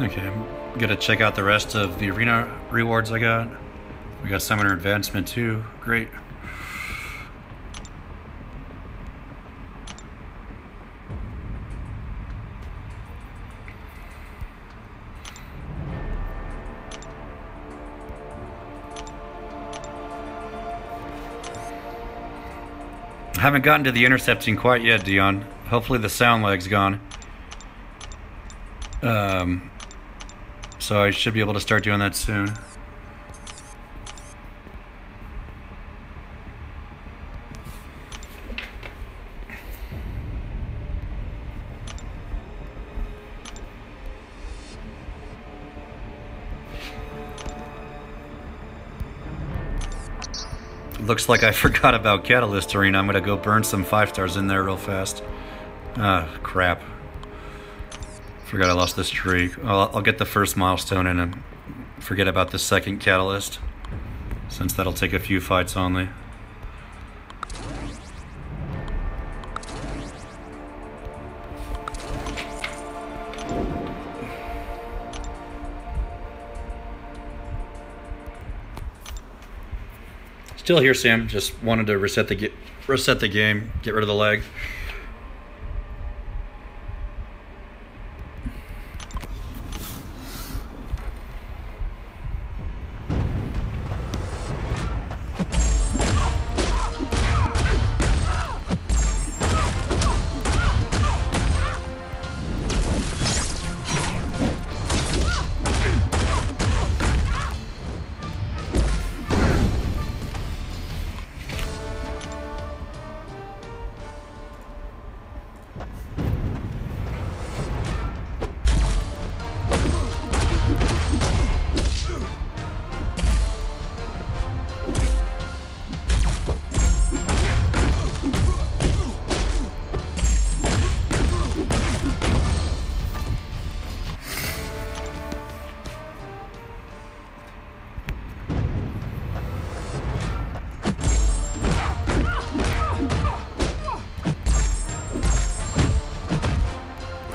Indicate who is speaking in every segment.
Speaker 1: Okay, I'm gonna check out the rest of the arena rewards I got. We got Summoner Advancement too. Great. I haven't gotten to the intercepting quite yet, Dion. Hopefully the sound lag's gone. So I should be able to start doing that soon. Looks like I forgot about Catalyst Arena. I'm gonna go burn some 5 stars in there real fast. Ah, crap. Forgot I lost this streak. I'll get the first milestone and forget about the second Catalyst, since that'll take a few fights only. Still here, Sam. Just wanted to reset the game, get rid of the lag.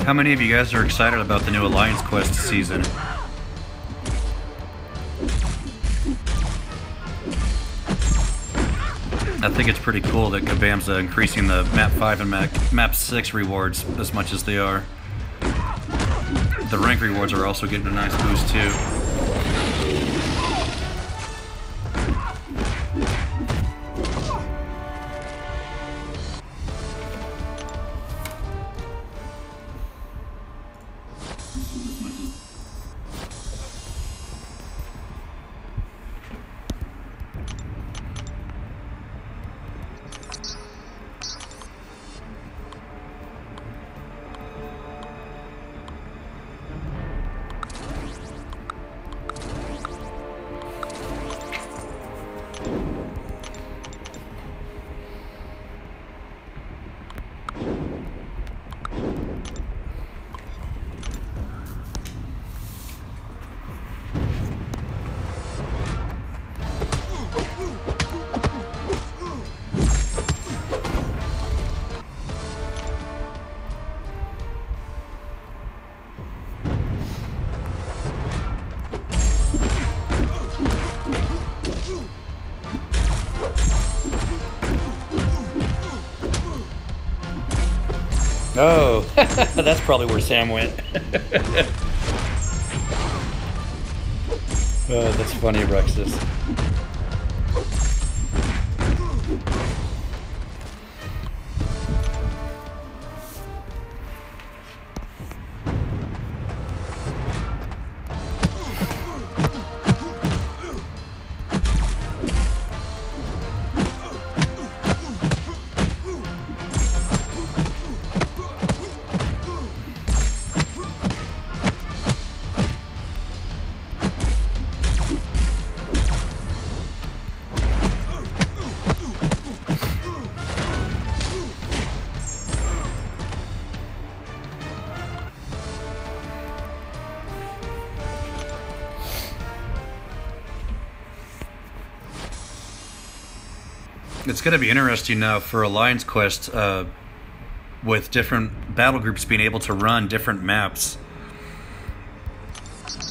Speaker 1: How many of you guys are excited about the new Alliance Quest season? I think it's pretty cool that Kabam's increasing the Map 5 and Map 6 rewards as much as they are. The rank rewards are also getting a nice boost too. Oh, that's probably where Sam went. Oh, that's funny, Rexus. It's going to be interesting now for Alliance Quest with different battle groups being able to run different maps.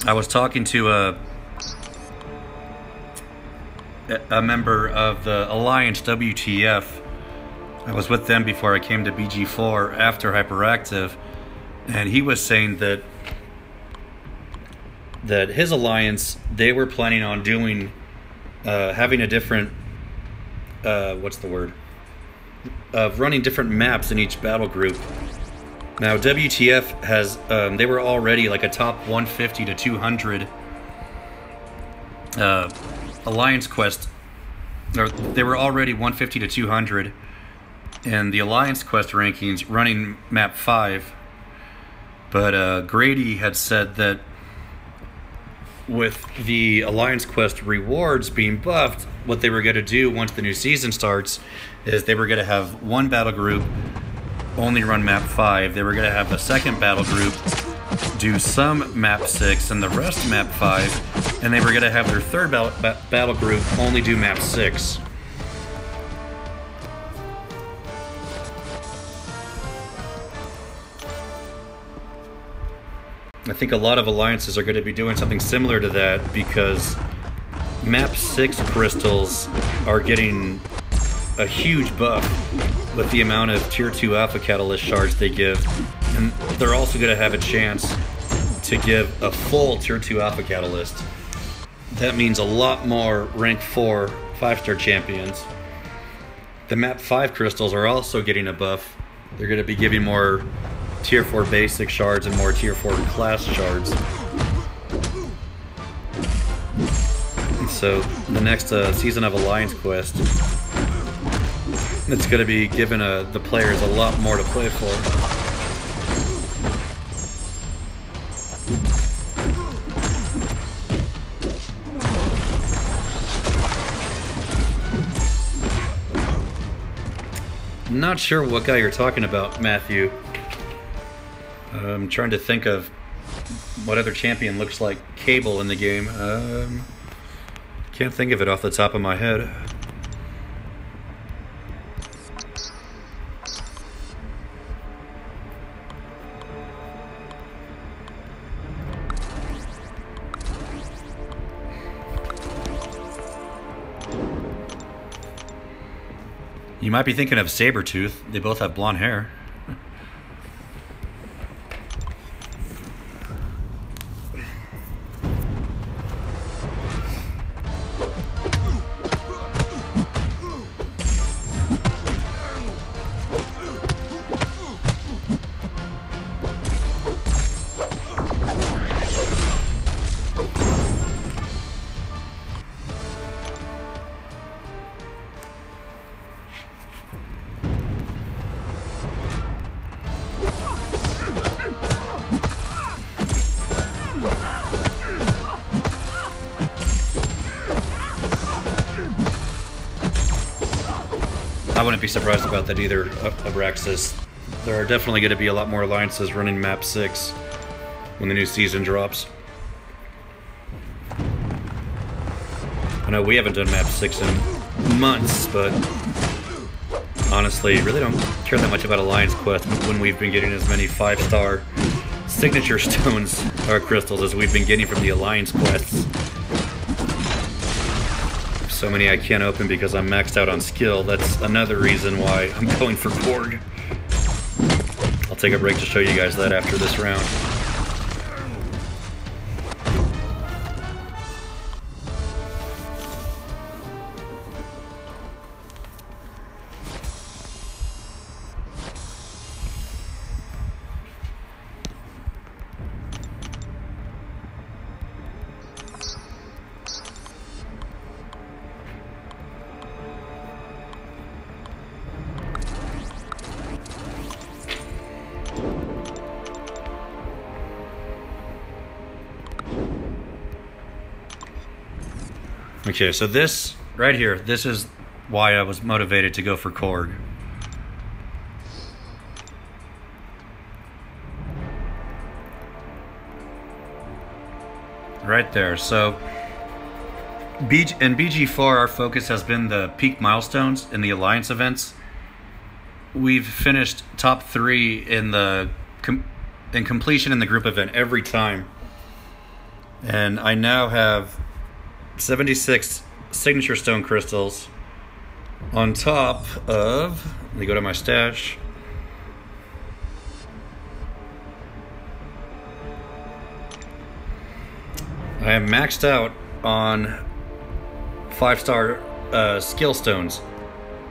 Speaker 1: I was talking to a member of the Alliance WTF. I was with them before I came to BG4 after Hyperactive, and he was saying that his alliance, they were planning on doing having a different what's the word, of running different maps in each battle group. Now WTF has they were already like a top 150 to 200 Alliance Quest, or they were already 150 to 200 in the Alliance Quest rankings running map 5. But Grady had said that with the Alliance Quest rewards being buffed, what they were going to do once the new season starts is they were going to have one battle group only run map 5. They were going to have a second battle group do some map 6 and the rest map 5, and they were going to have their third battle group only do map 6. I think a lot of alliances are going to be doing something similar to that, because map 6 crystals are getting a huge buff with the amount of tier 2 alpha catalyst shards they give, and they're also going to have a chance to give a full tier 2 alpha catalyst. That means a lot more rank 4 5-star champions. The map 5 crystals are also getting a buff. They're going to be giving more tier 4 basic shards and more tier 4 class shards. And so the next season of Alliance Quest, it's going to be giving the players a lot more to play for. I'm not sure what guy you're talking about, Matthew. I'm trying to think of what other champion looks like Cable in the game. Can't think of it off the top of my head. You might be thinking of Sabretooth. They both have blonde hair. I wouldn't be surprised about that either, Abraxas. There are definitely going to be a lot more alliances running map 6 when the new season drops. I know we haven't done map 6 in months, but honestly, really don't care that much about Alliance Quest when we've been getting as many 5-star signature stones or crystals as we've been getting from the Alliance Quests. So many I can't open because I'm maxed out on skill. That's another reason why I'm going for Korg. I'll take a break to show you guys that after this round. Okay, so this right here, this is why I was motivated to go for Korg. Right there. So in BG4, our focus has been the peak milestones in the Alliance events. We've finished top 3 in the completion in the group event every time. And I now have 76 signature stone crystals on top of, let me go to my stash. I am maxed out on 5-star skill stones.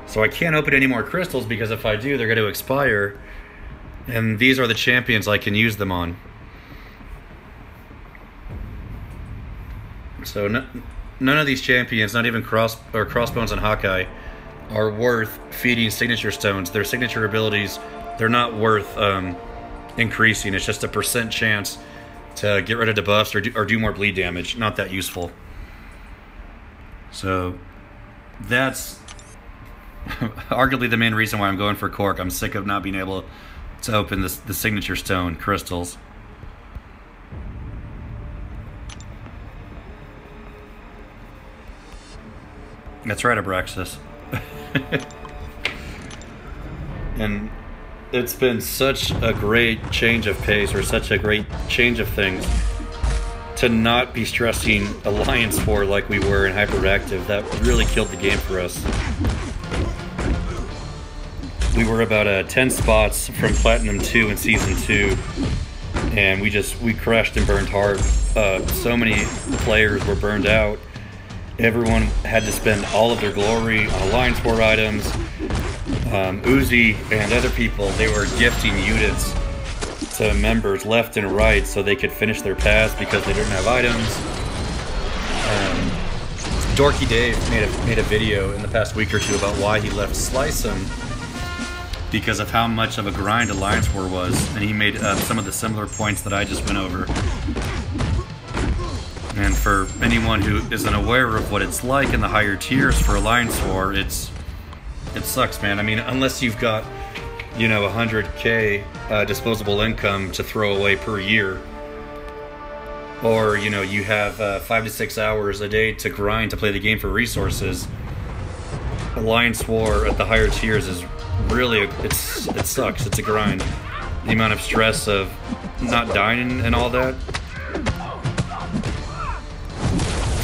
Speaker 1: So I can't open any more crystals because if I do, they're going to expire. And these are the champions I can use them on. So none of these champions, not even Crossbones and Hawkeye, are worth feeding signature stones. Their signature abilities, they're not worth increasing. It's just a % chance to get rid of debuffs or do more bleed damage. Not that useful. So that's arguably the main reason why I'm going for Cork. I'm sick of not being able to open the signature stone crystals. That's right, Abraxas. And it's been such a great change of pace, or such a great change of things, to not be stressing Alliance War like we were in Hyperactive. That really killed the game for us. We were about 10 spots from Platinum 2 in Season 2, and we crashed and burned hard. So many players were burned out. Everyone had to spend all of their glory on Alliance War items. Uzi and other people, they were gifting units to members left and right so they could finish their paths because they didn't have items. Dorky Dave made a video in the past week or two about why he left Slice'em, because of how much of a grind Alliance War was, and he made some of the similar points that I just went over. And for anyone who isn't aware of what it's like in the higher tiers for Alliance War, it sucks, man. I mean, unless you've got, 100K disposable income to throw away per year, or, you have 5 to 6 hours a day to grind to play the game for resources, Alliance War at the higher tiers is really, it sucks. It's a grind. The amount of stress of not dying and all that.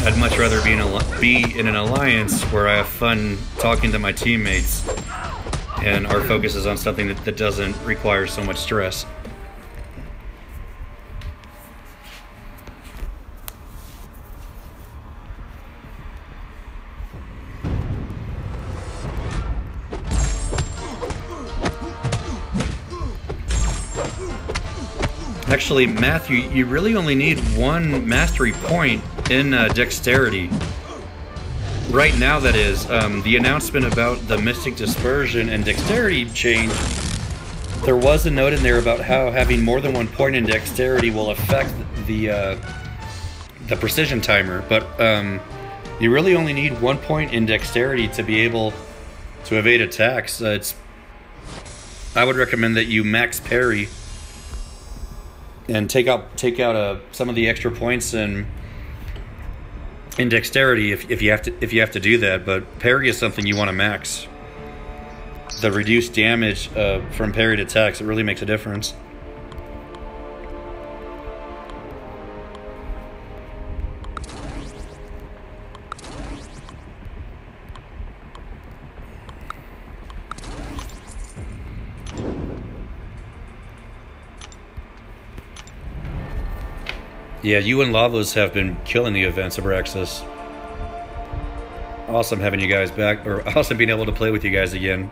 Speaker 1: I'd much rather be in an alliance where I have fun talking to my teammates and our focus is on something that doesn't require so much stress. Actually, Matthew, you really only need one mastery point in Dexterity. Right now, that is. The announcement about the Mystic Dispersion and Dexterity change, there was a note in there about how having more than 1 point in Dexterity will affect the precision timer, but you really only need 1 point in Dexterity to be able to evade attacks. I would recommend that you max parry and take out some of the extra points in Dexterity if you have to do that. But parry is something you want to max. The reduced damage from parried attacks, it really makes a difference. Yeah, you and Lavos have been killing the events, Abraxas. Awesome having you guys back, or awesome being able to play with you guys again.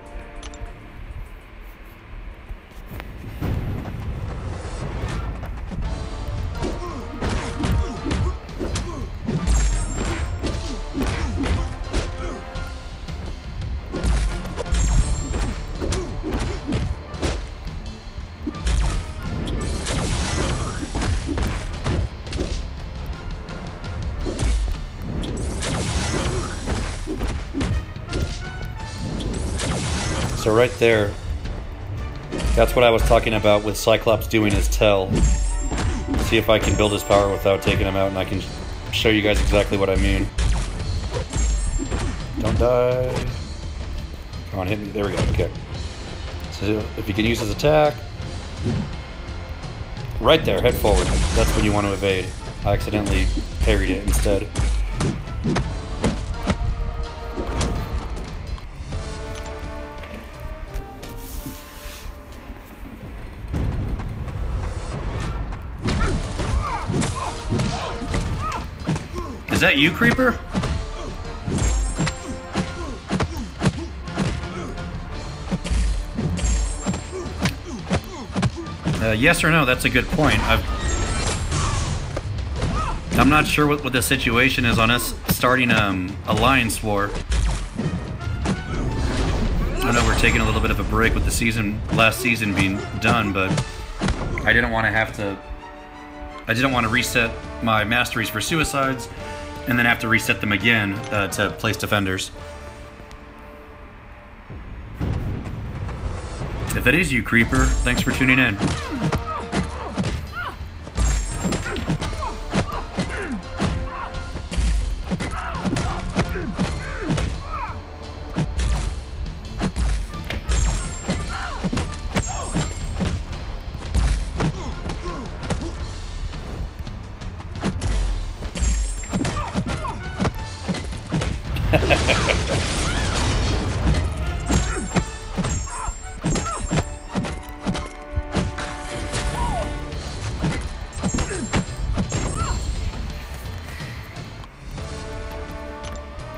Speaker 1: So right there, that's what I was talking about with Cyclops doing his tell. See if I can build his power without taking him out, and I can show you guys exactly what I mean. Don't die. Come on, hit me. There we go. Okay. So if you can use his attack, right there, head forward. That's when you want to evade. I accidentally parried it instead. Is that you, Creeper? Yes or no? That's a good point. I'm not sure what the situation is on us starting Alliance War. I know we're taking a little bit of a break with the last season being done, but I didn't want to reset my masteries for suicides and then have to reset them again to place defenders. If it is you, Creeper, thanks for tuning in.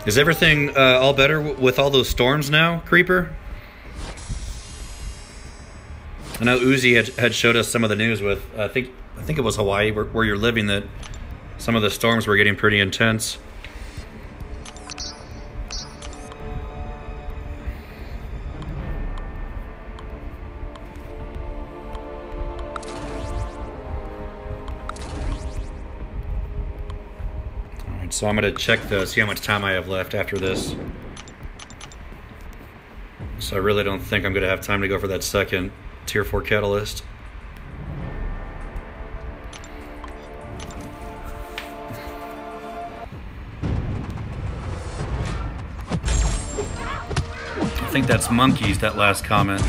Speaker 1: Is everything all better with all those storms now, Creeper? I know Uzi had showed us some of the news with, I think it was Hawaii, where you're living, that some of the storms were getting pretty intense. So I'm going to check see how much time I have left after this. So I really don't think I'm going to have time to go for that second Tier 4 Catalyst. I think that's Monkeys, that last comment.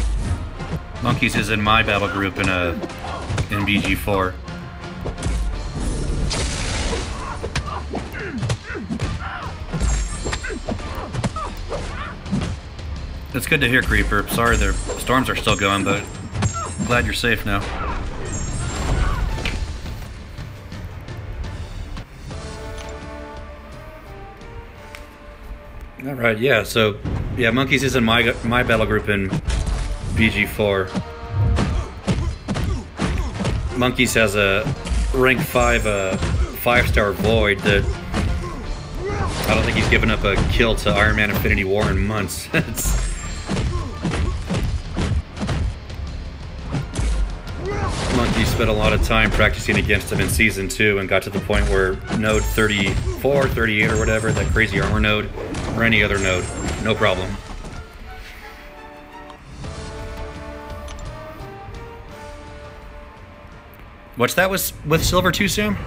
Speaker 1: Monkeys is in my battle group in BG4. It's good to hear, Creeper. Sorry the storms are still going, but I'm glad you're safe now. Alright, yeah, so, yeah, Monkeys is in my battle group in BG4. Monkeys has a rank 5 5-star Void that I don't think he's given up a kill to Iron Man Infinity War in months. Monkey spent a lot of time practicing against him in Season 2 and got to the point where node 34, 38 or whatever, that crazy armor node, or any other node, no problem. What's that with Silver 2, Sam?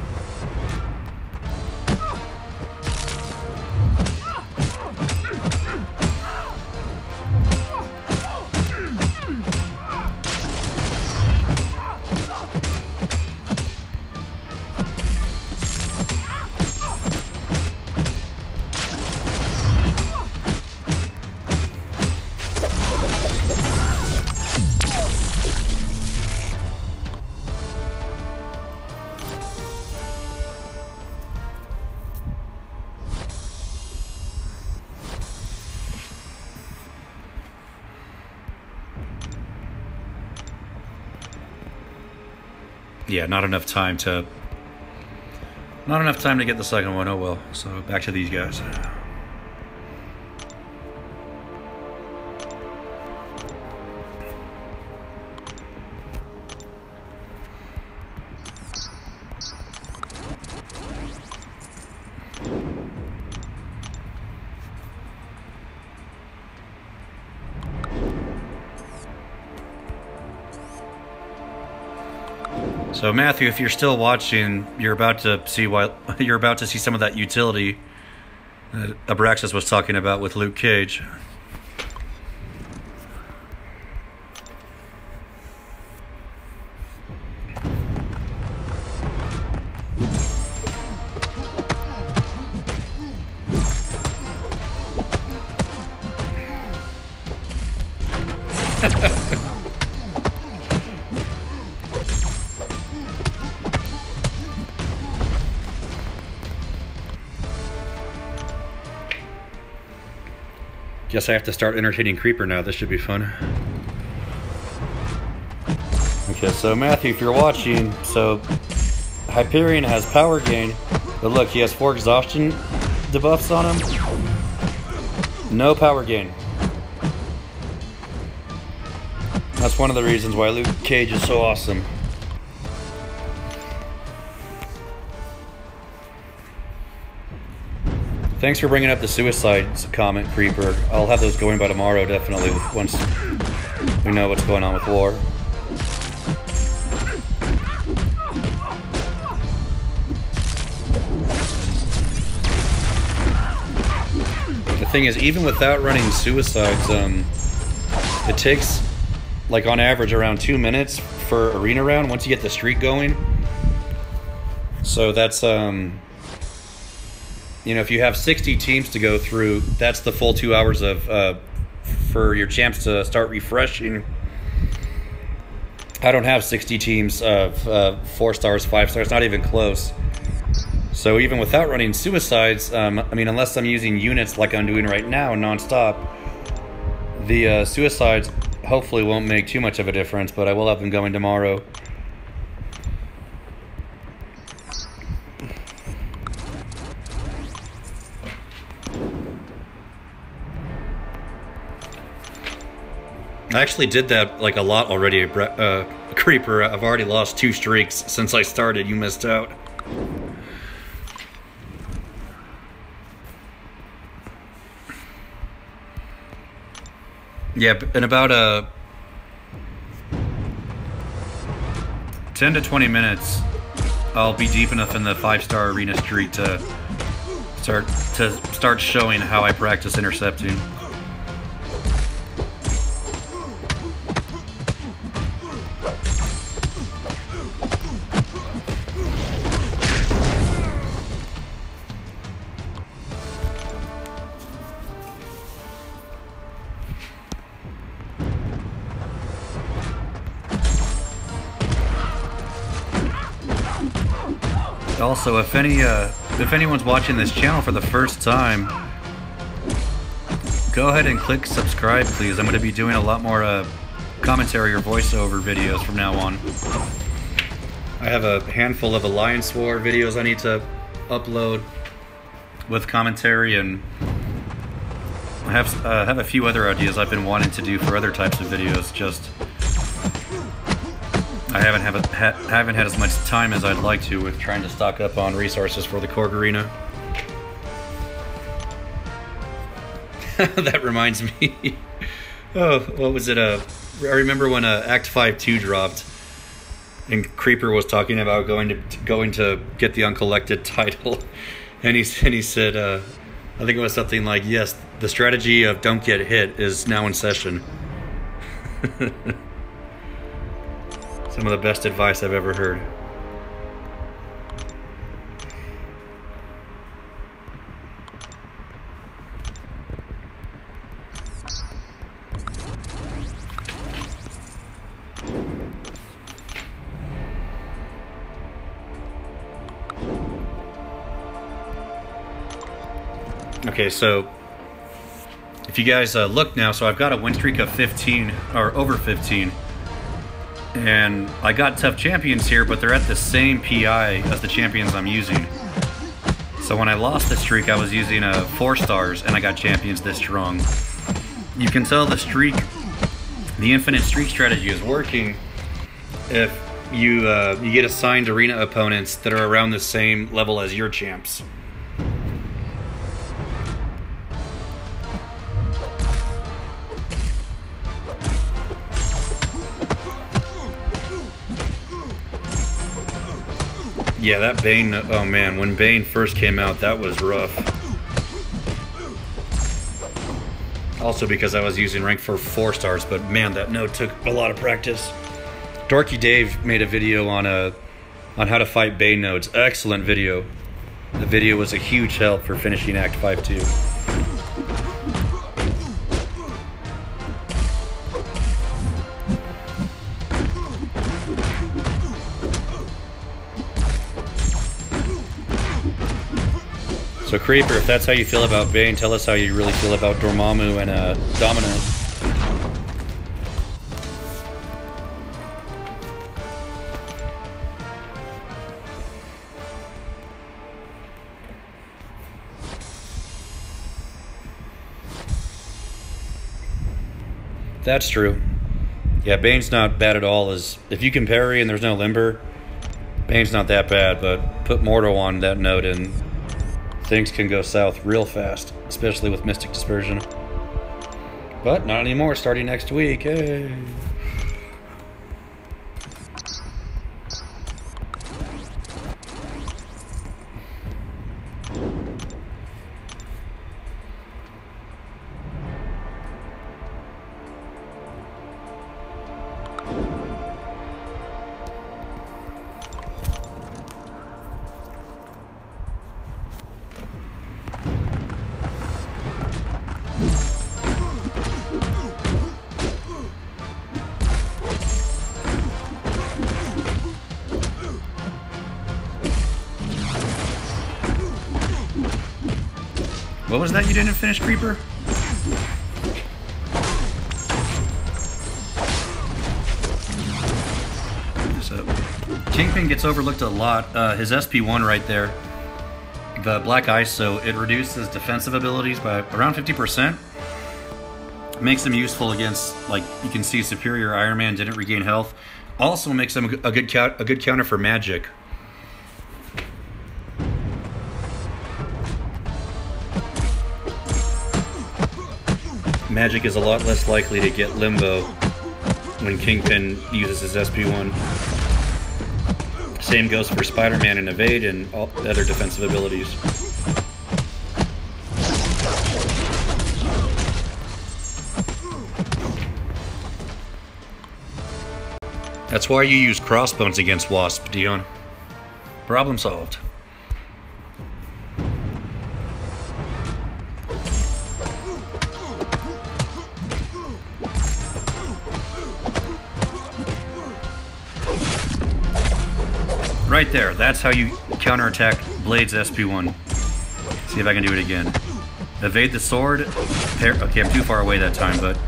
Speaker 1: Yeah, not enough time to get the second one. Oh well. So back to these guys. So Matthew, if you're still watching, you're about to see some of that utility that Abraxas was talking about with Luke Cage. Guess I have to start entertaining Creeper now. This should be fun. Okay, so Matthew, if you're watching, so Hyperion has power gain, but look, he has 4 exhaustion debuffs on him. No power gain. That's one of the reasons why Luke Cage is so awesome. Thanks for bringing up the suicides comment, Creeper. I'll have those going by tomorrow, definitely, once we know what's going on with war. The thing is, even without running suicides, it takes, like, on average, around 2 minutes for arena round once you get the streak going. So that's, you know, if you have 60 teams to go through, that's the full 2 hours of for your champs to start refreshing. I don't have 60 teams of 4 stars, 5 stars, not even close. So even without running suicides, I mean, unless I'm using units like I'm doing right now non-stop, the suicides hopefully won't make too much of a difference, but I will have them going tomorrow. I actually did that like a lot already, Creeper. I've already lost 2 streaks since I started. You missed out. Yeah, in about 10 to 20 minutes, I'll be deep enough in the 5-star arena streak to start showing how I practice intercepting. Also, if anyone's watching this channel for the first time, go ahead and click subscribe, please. I'm going to be doing a lot more commentary or voiceover videos from now on. I have a handful of Alliance War videos I need to upload with commentary, and I have a few other ideas I've been wanting to do for other types of videos. Just I haven't had as much time as I'd like to with trying to stock up on resources for the Korg Arena. That reminds me. Oh, what was it? I remember when Act 5-2 dropped, and Creeper was talking about going to get the uncollected title, and he said, I think it was something like, "Yes, the strategy of don't get hit is now in session." Some of the best advice I've ever heard. Okay, so if you guys look now, so I've got a win streak of 15, or over 15. And I got tough champions here, but they're at the same PI as the champions I'm using. So when I lost the streak, I was using 4 stars, and I got champions this strong. You can tell the infinite streak strategy is working if you get assigned arena opponents that are around the same level as your champs. Yeah, that Bane, oh man, when Bane first came out, that was rough. Also because I was using rank for 4 stars, but man, that node took a lot of practice. Dorky Dave made a video on how to fight Bane nodes. Excellent video. The video was a huge help for finishing Act 5-2. So Creeper, if that's how you feel about Bane, tell us how you really feel about Dormammu and Dominant. That's true. Yeah, Bane's not bad at all. If you can parry and there's no limber, Bane's not that bad, but put Mortal on that note and things can go south real fast, especially with Mystic Dispersion. But not anymore, starting next week. Hey. What was that you didn't finish, Creeper? So, Kingpin gets overlooked a lot. His SP1 right there, the Black Ice, so it reduces defensive abilities by around 50%. Makes him useful against, like, you can see Superior Iron Man didn't regain health. Also makes him a good counter for magic. Magic is a lot less likely to get limbo when Kingpin uses his SP1. Same goes for Spider-Man and Evade and all other defensive abilities. That's why you use Crossbones against Wasp, Dion. Problem solved. Right there, that's how you counterattack Blade's SP1. See if I can do it again. Evade the sword. Okay, I'm too far away that time, but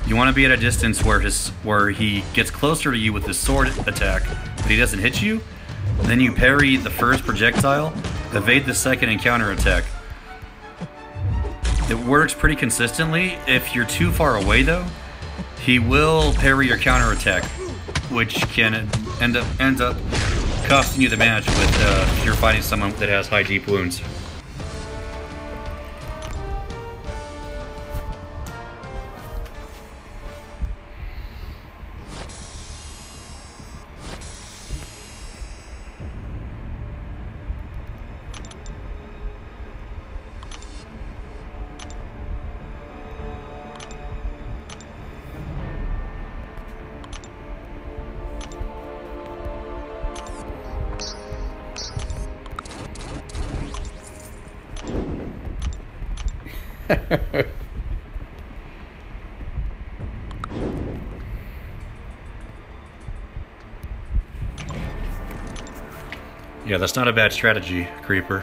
Speaker 1: you want to be at a distance where he gets closer to you with his sword attack, but he doesn't hit you. Then you parry the first projectile, evade the second, and counterattack. It works pretty consistently. If you're too far away, though, he will parry your counterattack, which can end up costing you the match with if you're fighting someone that has high deep wounds. Yeah, that's not a bad strategy, Creeper.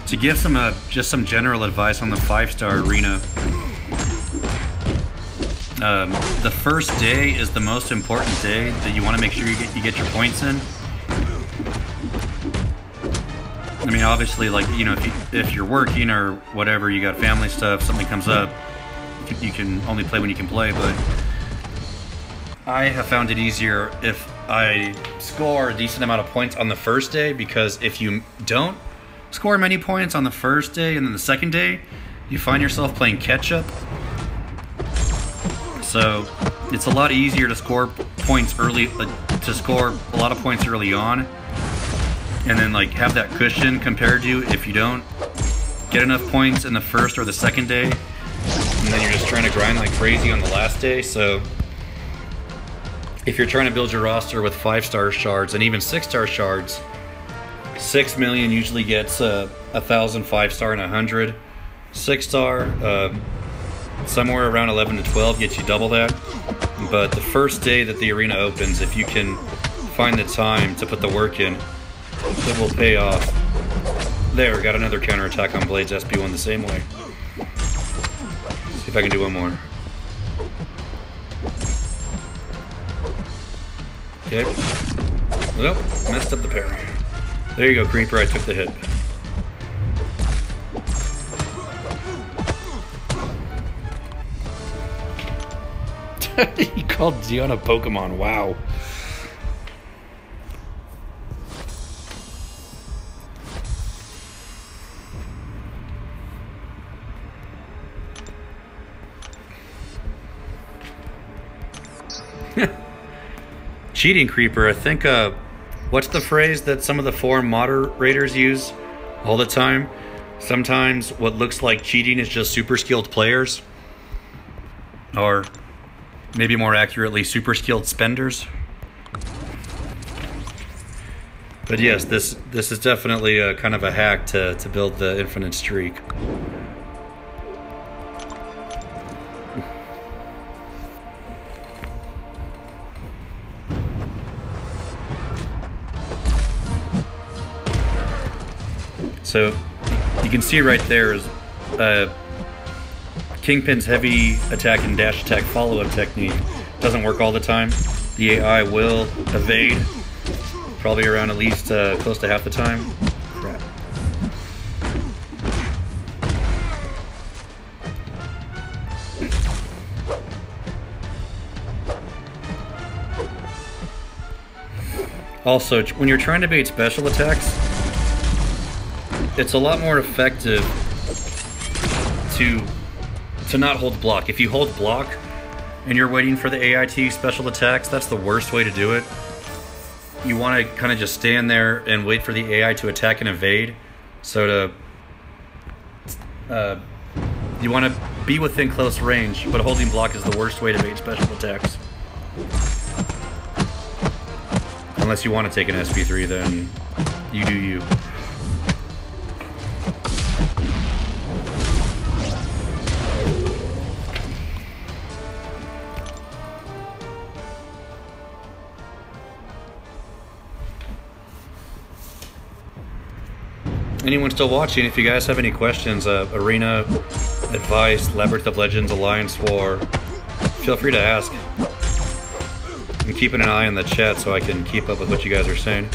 Speaker 1: To give just some general advice on the 5-star arena, the first day is the most important day that you want to make sure you get your points in. I mean, obviously, like, you know, if you're working or whatever, you got family stuff, something comes up, you can only play when you can play, but I have found it easier if I score a decent amount of points on the first day, because if you don't score many points on the first day and then the second day, you find yourself playing catch-up. So it's a lot easier to score points early, to score a lot of points early on, and then like have that cushion compared to if you don't get enough points in the first or the second day, and then you're just trying to grind like crazy on the last day. So if you're trying to build your roster with 5-star shards and even 6-star shards, 6 million usually gets 1,000 5-star and 100 6-star. Somewhere around 11 to 12 gets you double that. But the first day that the arena opens, if you can find the time to put the work in, it will pay off. There, got another counterattack on Blades SP1 the same way. See if I can do one more. Okay. Nope, messed up the parry. There you go, Creeper, I took the hit. He called Dion a Pokemon, wow. Cheating Creeper, I think, what's the phrase that some of the forum moderators use all the time? Sometimes what looks like cheating is just super skilled players. Or maybe more accurately, super skilled spenders. But yes, this is definitely a kind of a hack to build the infinite streak. So you can see right there is Kingpin's heavy attack and dash attack follow-up technique doesn't work all the time. The AI will evade, probably around at least close to half the time. Crap. Also, when you're trying to bait special attacks, it's a lot more effective to not hold block. If you hold block and you're waiting for the AI to use special attacks, that's the worst way to do it. You want to kind of just stand there and wait for the AI to attack and evade. So you want to be within close range, but holding block is the worst way to bait special attacks. Unless you want to take an SP3, then you do you. Anyone still watching, if you guys have any questions, Arena, Advice, Labyrinth of Legends, Alliance War, feel free to ask. I'm keeping an eye on the chat so I can keep up with what you guys are saying.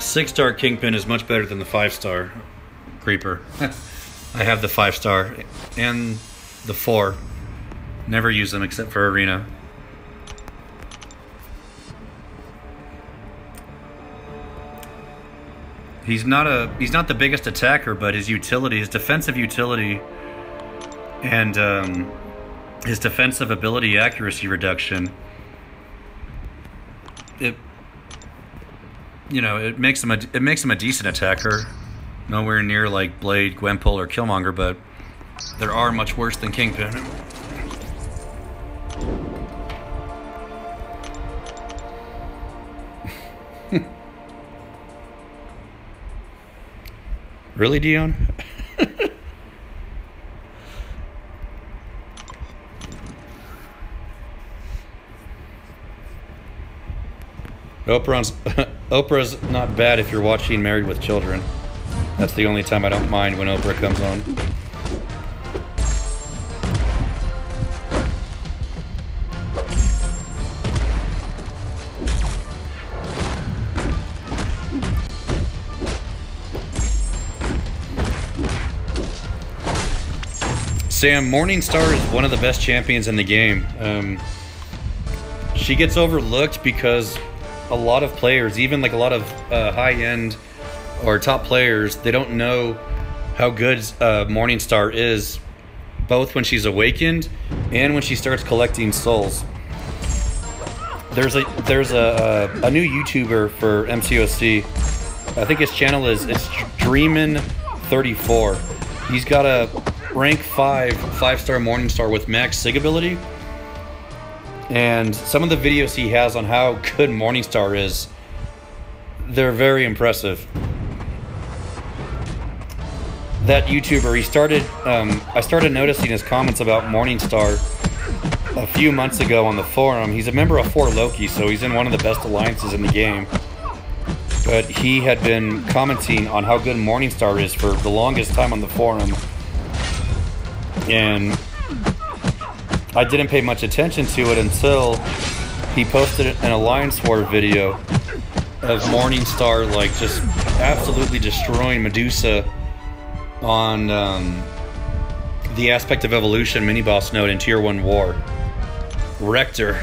Speaker 1: Six-star Kingpin is much better than the 5-star Creeper. I have the 5-star and the 4. Never use them except for Arena. He's not the biggest attacker, but his utility, his defensive utility, and his defensive ability accuracy reduction, it makes him a decent attacker. Nowhere near like Blade, Gwenpool, or Killmonger, but there are much worse than Kingpin. Really, Dion? Oprah's not bad if you're watching Married with Children. That's the only time I don't mind when Oprah comes on. Sam, Morningstar is one of the best champions in the game. She gets overlooked because a lot of players, even like a lot of high-end or top players, they don't know how good Morningstar is, both when she's awakened and when she starts collecting souls. There's a new YouTuber for MCOC I think his channel is Dreamin34. He's got a rank 5-star Morningstar with max sig ability. And some of the videos he has on how good Morningstar is, they're very impressive. That YouTuber, he started, I started noticing his comments about Morningstar a few months ago on the forum. He's a member of 4Loki, so he's in one of the best alliances in the game. But he had been commenting on how good Morningstar is for the longest time on the forum. And I didn't pay much attention to it until he posted an Alliance War video of Morningstar, like, just absolutely destroying Medusa on the Aspect of Evolution mini-boss node in Tier 1 War. Rector.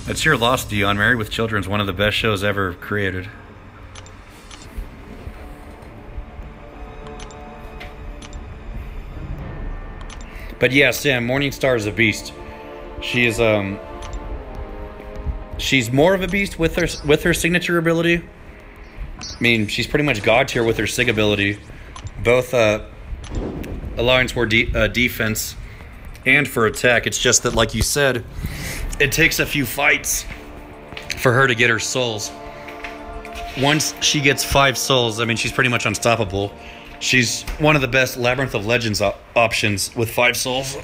Speaker 1: That's your loss, Dion. Married with Children is one of the best shows ever created. But yeah, Sam, Morningstar is a beast. She is she's more of a beast with her signature ability. I mean, she's pretty much god tier with her sig ability, both Alliance War defense and for attack. It's just that, like you said, it takes a few fights for her to get her souls. Once she gets 5 souls, I mean, she's pretty much unstoppable. She's one of the best Labyrinth of Legends options with 5 souls.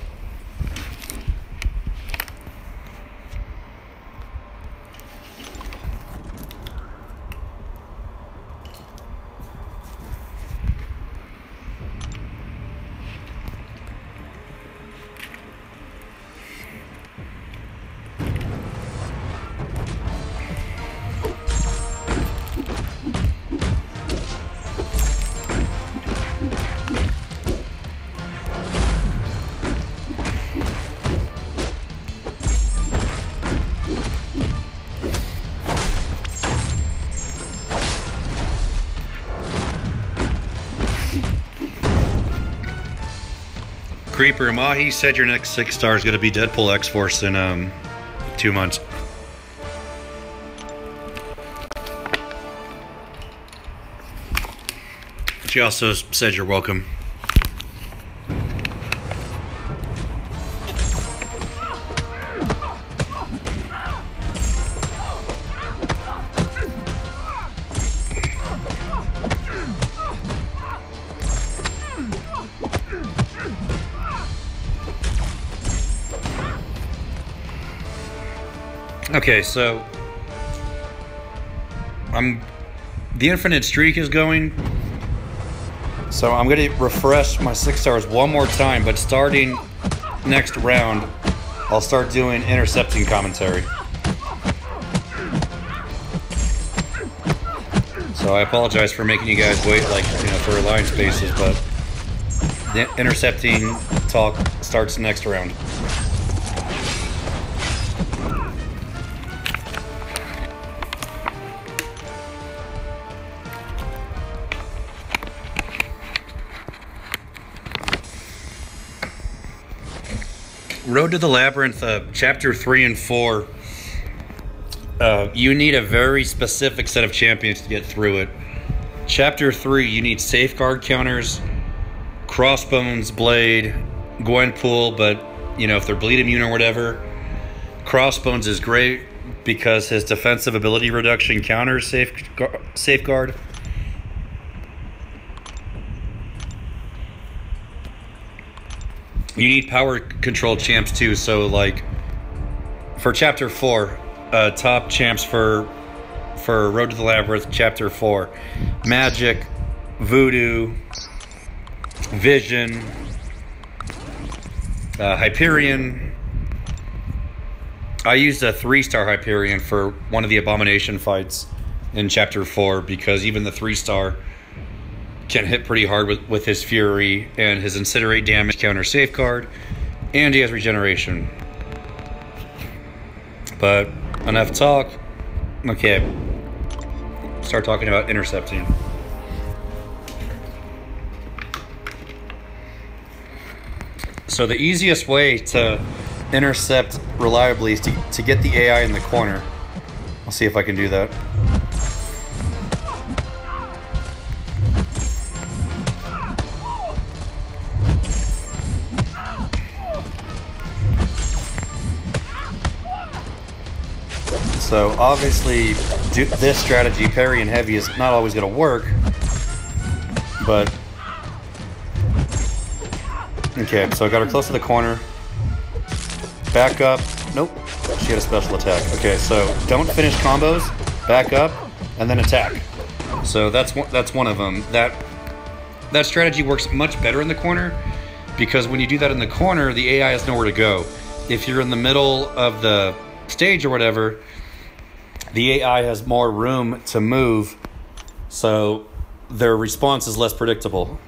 Speaker 1: Creeper Mahi said your next 6-star is going to be Deadpool X-Force in 2 months. She also said you're welcome. Okay, so the infinite streak is going, so I'm gonna refresh my 6 stars one more time, but starting next round I'll start doing intercepting commentary. So I apologize for making you guys wait, like, you know, for line spaces, but the intercepting talk starts next round. Road to the Labyrinth, Chapter 3 and 4. You need a very specific set of champions to get through it. Chapter 3, you need safeguard counters, Crossbones, Blade, Gwenpool, but, you know, if they're bleed immune or whatever. Crossbones is great because his defensive ability reduction counters safeguard. You need power control champs too, so like for Chapter 4, top champs for Road to the Labyrinth Chapter 4, Magic, Voodoo, Vision, Hyperion. I used a 3-star Hyperion for one of the Abomination fights in Chapter 4 because even the 3-star can hit pretty hard with his Fury and his Incinerate damage counter safeguard, and he has regeneration. But enough talk. Okay, start talking about intercepting. So the easiest way to intercept reliably is to get the AI in the corner. I'll see if I can do that. So obviously this strategy, parry and heavy, is not always going to work, but okay, so I got her close to the corner. Back up. Nope. She had a special attack. Okay, so don't finish combos. Back up, and then attack. So that's one of them. That strategy works much better in the corner, because when you do that in the corner, the AI has nowhere to go. If you're in the middle of the stage or whatever, the AI has more room to move, so their response is less predictable.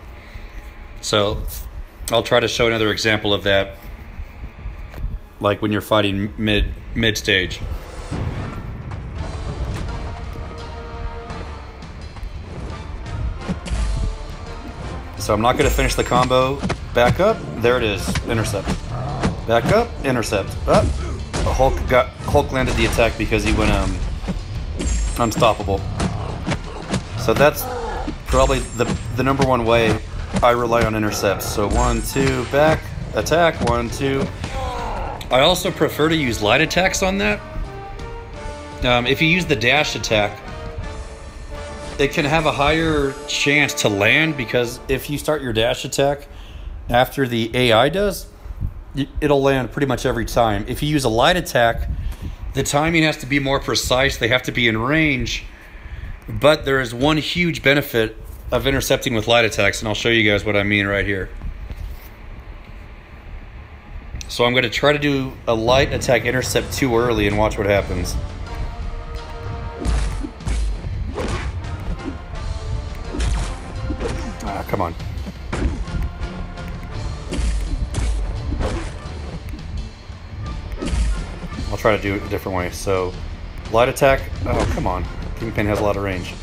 Speaker 1: So I'll try to show another example of that, like when you're fighting mid stage. So I'm not going to finish the combo. Back up. There it is. Intercept. Back up. Intercept. Up. Hulk landed the attack because he went unstoppable. So that's probably the number one way I rely on intercepts. So 1, 2, back, attack, 1, 2. I also prefer to use light attacks on that. If you use the dash attack, it can have a higher chance to land, because if you start your dash attack after the AI does, it'll land pretty much every time. If you use a light attack, the timing has to be more precise. They have to be in range. But there is one huge benefit of intercepting with light attacks, and I'll show you guys what I mean right here. So I'm going to try to do a light attack intercept too early and watch what happens. Ah, come on. I'll try to do it a different way. So, light attack. Oh, come on. Kingpin has a lot of range.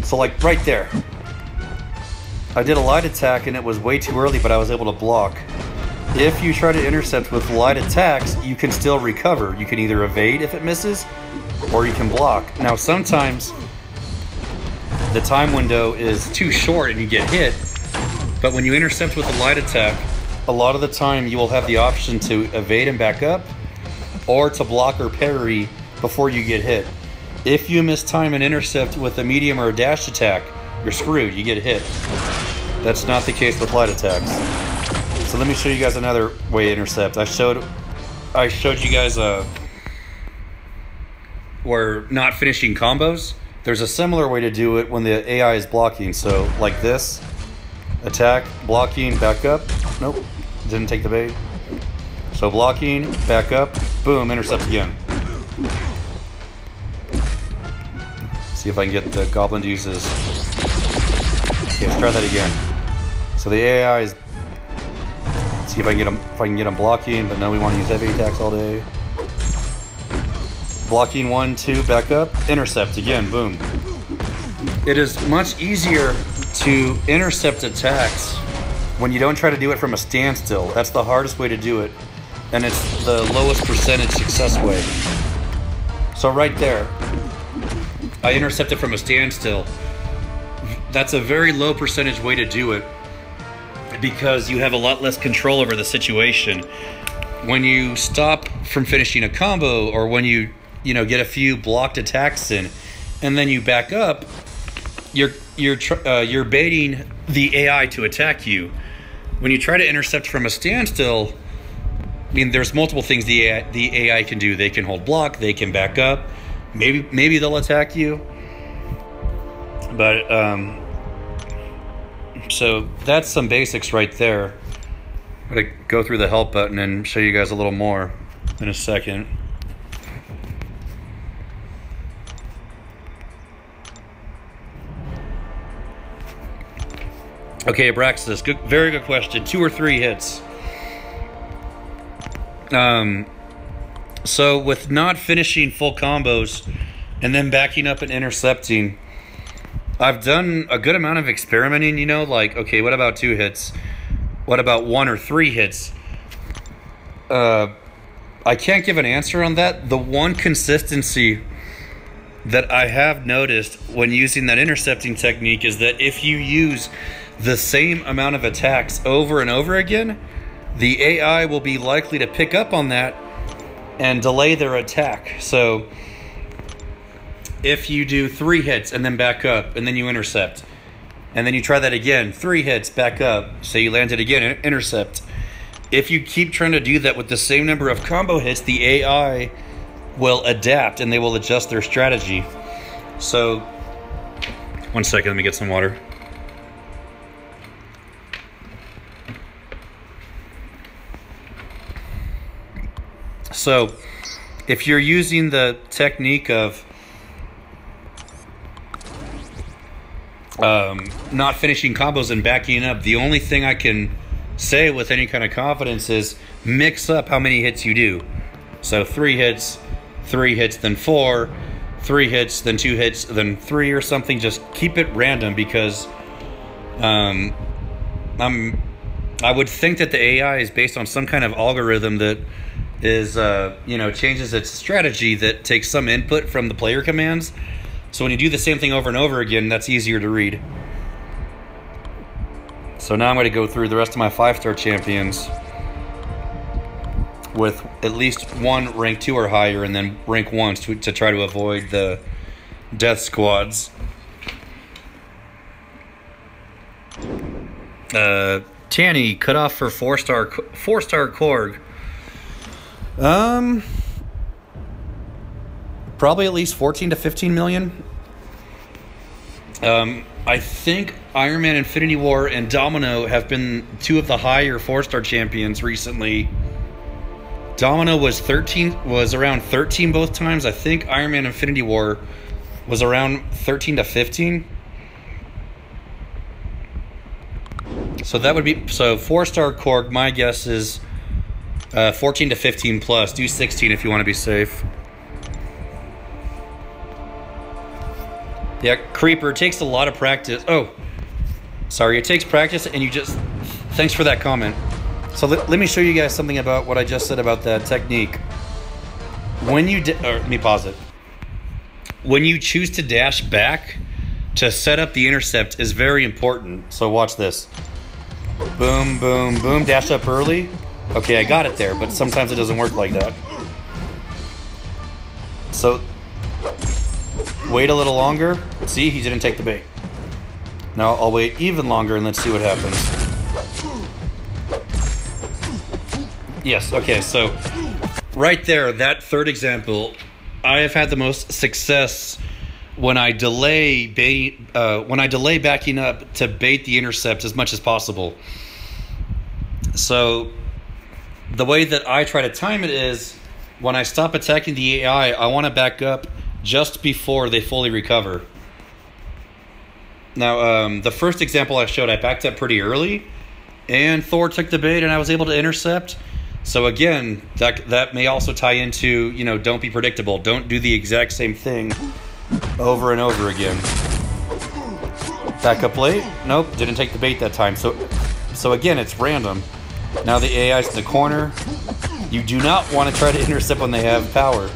Speaker 1: So, like, right there. I did a light attack and it was way too early, but I was able to block. If you try to intercept with light attacks, you can still recover. You can either evade if it misses, or you can block. Now, sometimes the time window is too short and you get hit, but when you intercept with a light attack, a lot of the time you will have the option to evade and back up, or to block or parry before you get hit. If you miss time and intercept with a medium or a dash attack, you're screwed, you get hit. That's not the case with light attacks. So let me show you guys another way to intercept. I showed you guys where not finishing combos. There's a similar way to do it when the AI is blocking. So like this, attack, blocking, back up. Nope, didn't take the bait. So blocking, back up, boom, intercept again. See if I can get the goblin to use his. Okay, let's try that again. So the AI is. See if I can get him blocking, but no, we want to use heavy attacks all day. Blocking 1, 2, back up, intercept again, boom. It is much easier to intercept attacks when you don't try to do it from a standstill. That's the hardest way to do it, and it's the lowest percentage success way. So right there, I intercepted from a standstill. That's a very low percentage way to do it, because you have a lot less control over the situation. When you stop from finishing a combo, or when you get a few blocked attacks in, and then you back up, you're baiting the AI to attack you. When you try to intercept from a standstill, I mean, there's multiple things the AI can do. They can hold block, they can back up, maybe they'll attack you. But so that's some basics right there. I'm gonna go through the help button and show you guys a little more in a second. Okay, Abraxas, very good question. 2 or 3 hits. So with not finishing full combos and then backing up and intercepting, I've done a good amount of experimenting, like, okay, what about 2 hits? What about 1 or 3 hits? I can't give an answer on that. The one consistency that I have noticed when using that intercepting technique is that if you use the same amount of attacks over and over again, the AI will be likely to pick up on that and delay their attack. So if you do 3 hits and then back up and then you intercept, and then you try that again, 3 hits, back up, say you land it again, intercept. If you keep trying to do that with the same number of combo hits, the AI will adapt and they will adjust their strategy. So, 1 second, let me get some water. So, if you're using the technique of not finishing combos and backing up, the only thing I can say with any kind of confidence is mix up how many hits you do. So 3 hits, 3 hits, then 4, 3 hits, then 2 hits, then 3 or something. Just keep it random, because I would think that the AI is based on some kind of algorithm that is changes its strategy that takes some input from the player commands. So when you do the same thing over and over again, that's easier to read. So now I'm going to go through the rest of my 5-star champions with at least 1 rank 2 or higher, and then rank 1s to try to avoid the death squads. Tanny, cut off for 4-star Korg. Probably at least 14 to 15 million. I think Iron Man, Infinity War, and Domino have been 2 of the higher 4-star champions recently. Domino was around 13 both times. I think Iron Man, Infinity War was around 13 to 15. So that would be 4-star Korg. My guess is 14 to 15 plus. Do 16 if you want to be safe. Yeah, Creeper, it takes a lot of practice. Oh, sorry, it takes practice, and you just... Thanks for that comment. So let me show you guys something about what I just said about that technique. When you... let me pause it. When you choose to dash back to set up the intercept is very important. So watch this. Boom, boom, boom. Dash up early. Okay, I got it there, but sometimes it doesn't work like that. So... wait a little longer. See, he didn't take the bait. Now I'll wait even longer and let's see what happens. Yes, okay, so right there, that third example, I have had the most success when I delay backing up to bait the intercept as much as possible. So the way that I try to time it is when I stop attacking the AI, I want to back up just before they fully recover. Now, the first example I showed, I backed up pretty early, and Thor took the bait, and I was able to intercept. So again, that may also tie into, don't be predictable. Don't do the exact same thing over and over again. Back up late? Nope, didn't take the bait that time. So again, it's random. Now the AI's in the corner. You do not want to try to intercept when they have power,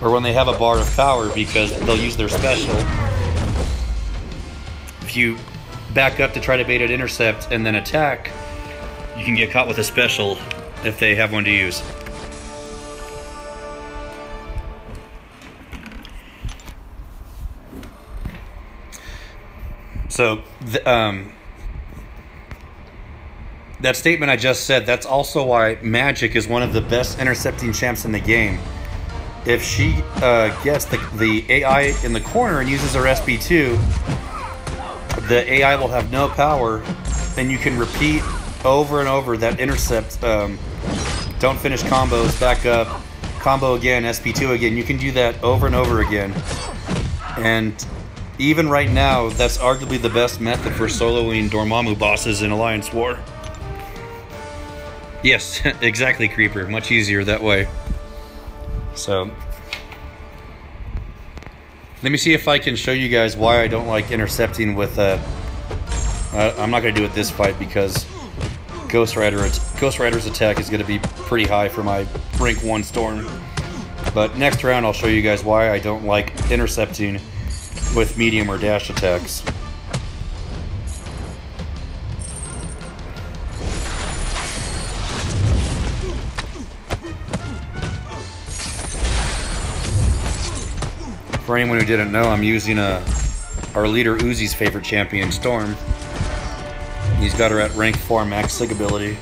Speaker 1: or when they have a bar of power, because they'll use their special. If you back up to try to bait an intercept and then attack, you can get caught with a special if they have one to use. So, that statement I just said, that's also why Magic is one of the best intercepting champs in the game. If she gets the AI in the corner and uses her SB2, the AI will have no power, and you can repeat over and over that intercept. Don't finish combos, back up, combo again, SB2 again. You can do that over and over again. And even right now, that's arguably the best method for soloing Dormammu bosses in Alliance War. Yes, exactly, Creeper. Much easier that way. So, let me see if I can show you guys why I don't like intercepting with I'm not going to do it this fight because Ghost Rider's attack is going to be pretty high for my rank 1 Storm. But next round I'll show you guys why I don't like intercepting with medium or dash attacks. For anyone who didn't know, I'm using our leader Uzi's favorite champion, Storm. He's got her at rank 4 max sig ability.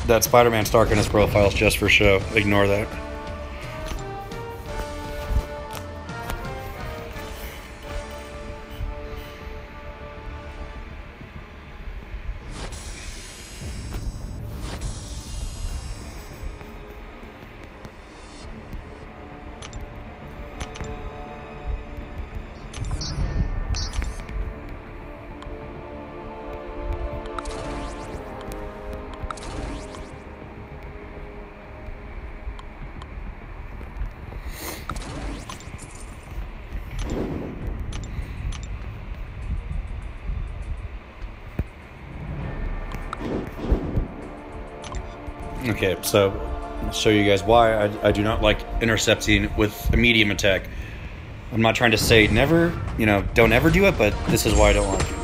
Speaker 1: That Spider-Man Stark in his profile is just for show. Ignore that. Okay, so I'll show you guys why I do not like intercepting with a medium attack. I'm not trying to say never, you know, don't ever do it, but this is why I don't like it.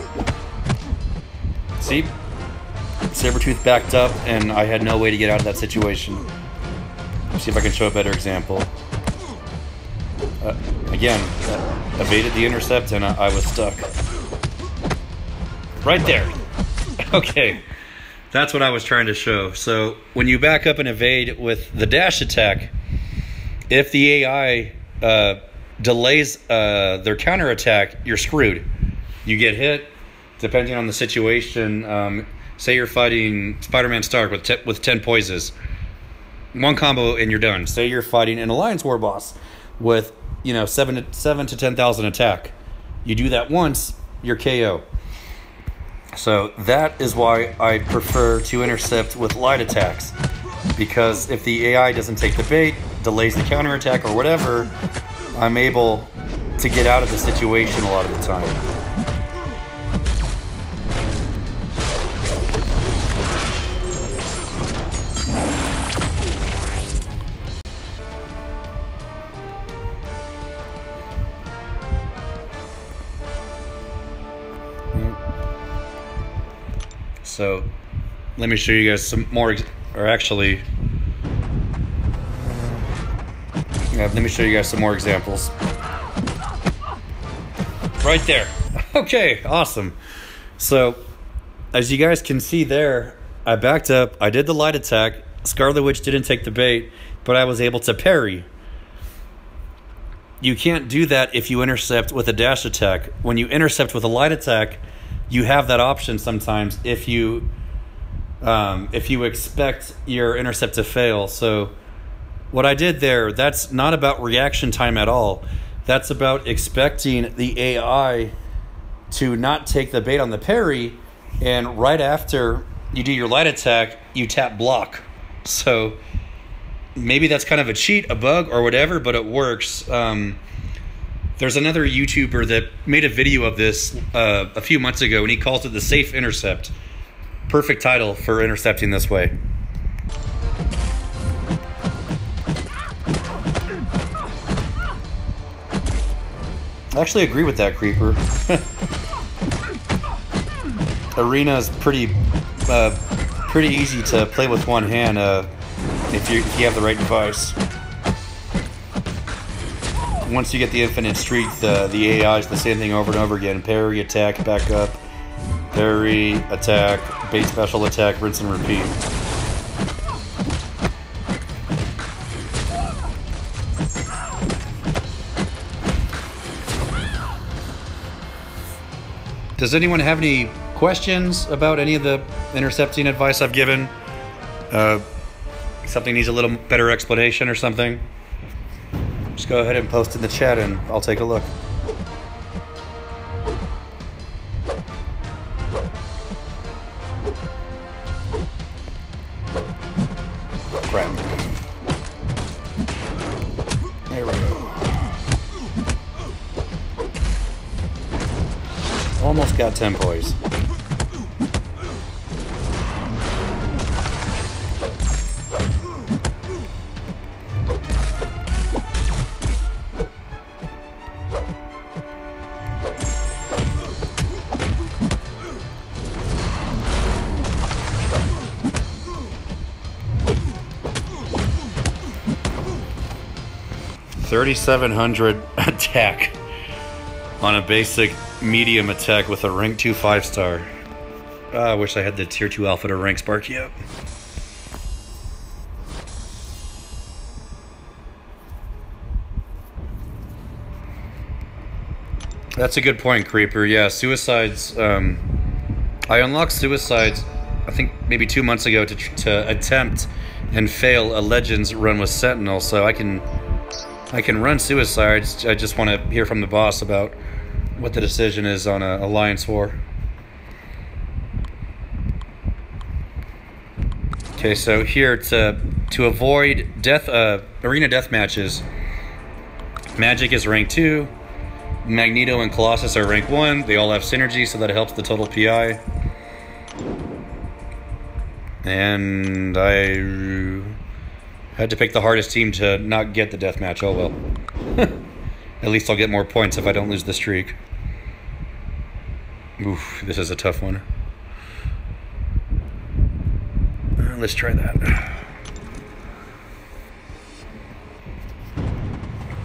Speaker 1: See? Sabretooth backed up, and I had no way to get out of that situation. Let's see if I can show a better example. Again, evaded the intercept, and I was stuck. Right there. Okay. That's what I was trying to show. So when you back up and evade with the dash attack, if the AI delays their counterattack, you're screwed. You get hit, depending on the situation. Say you're fighting Spider-Man Stark with 10 poises. One combo and you're done. Say you're fighting an Alliance War boss with, you know, 7 to 10,000 attack. You do that once, you're KO. So that is why I prefer to intercept with light attacks, because if the AI doesn't take the bait, delays the counterattack or whatever, I'm able to get out of the situation a lot of the time. So let me show you guys some more, let me show you guys some more examples. Right there. Okay, awesome. So as you guys can see there, I backed up, I did the light attack, Scarlet Witch didn't take the bait, but I was able to parry. You can't do that if you intercept with a dash attack. When you intercept with a light attack, you have that option sometimes if you expect your intercept to fail. So what I did there, that's not about reaction time at all. That's about expecting the AI to not take the bait on the parry, and right after you do your light attack, you tap block. So maybe that's kind of a cheat, a bug, or whatever, but it works. There's another YouTuber that made a video of this a few months ago, and he calls it the safe intercept. Perfect title for intercepting this way. I actually agree with that, Creeper. Arena is pretty easy to play with one hand if you have the right device. Once you get the infinite streak, the AI is the same thing over and over again. Parry, attack, back up. Parry, attack, bait special attack, rinse and repeat. Does anyone have any questions about any of the intercepting advice I've given? Something needs a little better explanation or something? Just go ahead and post in the chat and I'll take a look. Crap. There we go. Almost got 10 poise. 3,700 attack on a basic medium attack with a rank 2 5-star. I wish I had the tier 2 alpha to rank Sparky up. That's a good point, Creeper. Yeah, suicides. I unlocked suicides, I think maybe 2 months ago to attempt and fail a Legends run with Sentinel, so I can run suicides. I just want to hear from the boss about what the decision is on a Alliance War. Okay, so here to avoid arena death matches, Magic is rank 2. Magneto and Colossus are rank 1. They all have synergy, so that helps the total PI. And I had to pick the hardest team to not get the deathmatch. Oh well. At least I'll get more points if I don't lose the streak. Oof, this is a tough one. Let's try that.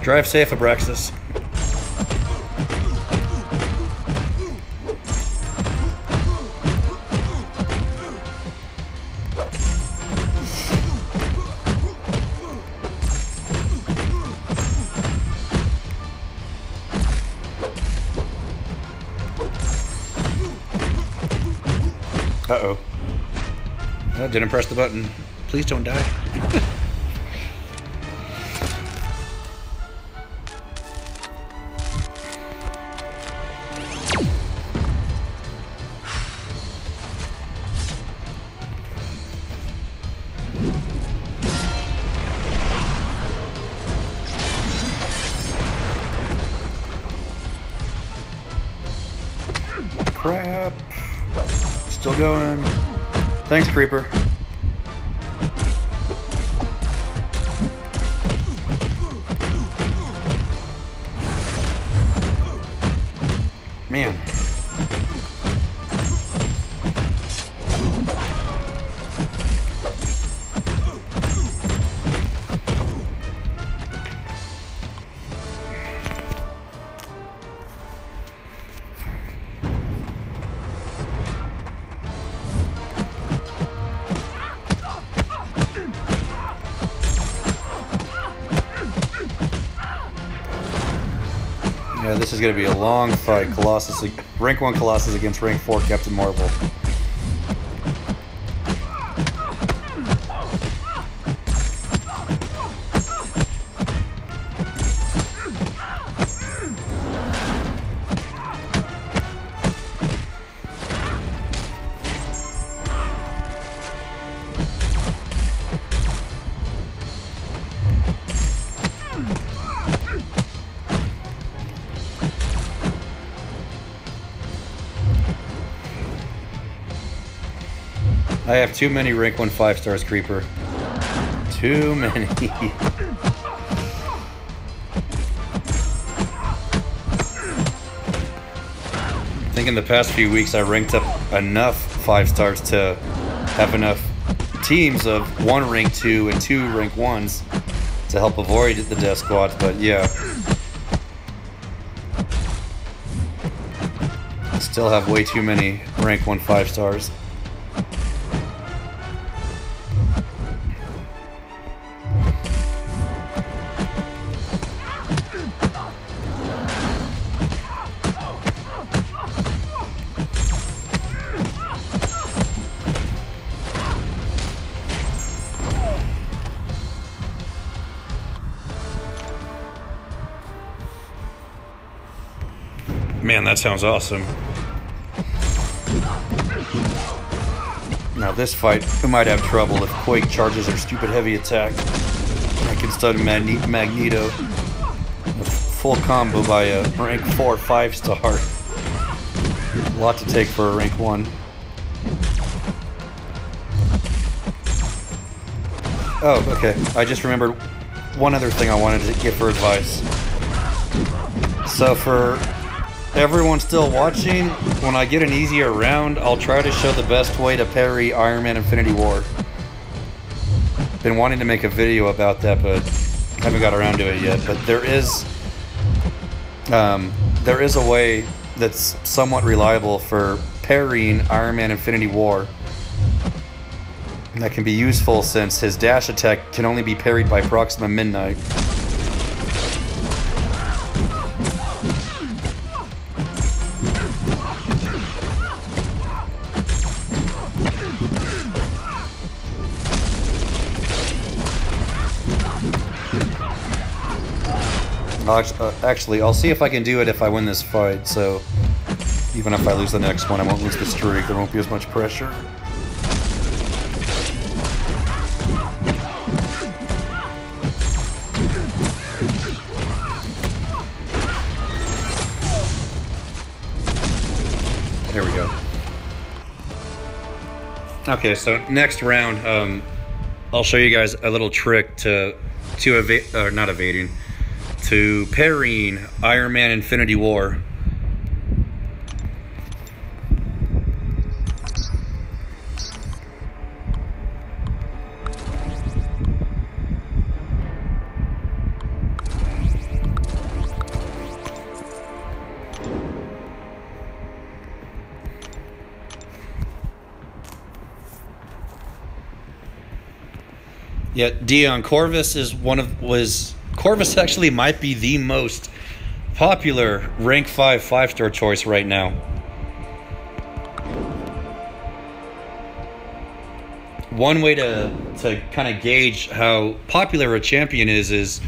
Speaker 1: Drive safe, Abraxas. Uh-oh. I didn't press the button. Please don't die. Crap. Still going. Thanks, Creeper. Man. Yeah, this is going to be a long fight. Colossus, rank 1 Colossus against rank 4 Captain Marvel. I have too many rank 1 5-stars, Creeper. Too many. I think in the past few weeks I ranked up enough 5-stars to have enough teams of 1 rank 2 and 2 rank 1s to help avoid the death squads, but yeah. I still have way too many rank 1 5-stars. Man, that sounds awesome. Now this fight, we might have trouble if Quake charges her stupid heavy attack. I can stun Magneto. A full combo by a rank 4 5-star. A lot to take for a rank 1. Oh, okay. I just remembered one other thing I wanted to give for advice. So for everyone still watching, when I get an easier round, I'll try to show the best way to parry Iron Man Infinity War. Been wanting to make a video about that, but haven't got around to it yet, but there is a way that's somewhat reliable for parrying Iron Man Infinity War that can be useful since his dash attack can only be parried by Proxima Midnight. Actually, I'll see if I can do it if I win this fight, so even if I lose the next one, I won't lose the streak. There won't be as much pressure. There we go. Okay, so next round, I'll show you guys a little trick to parrying Iron Man Infinity War. Yeah, Dion, Corvus Corvus actually might be the most popular rank 5 5-star choice right now. One way to kind of gauge how popular a champion is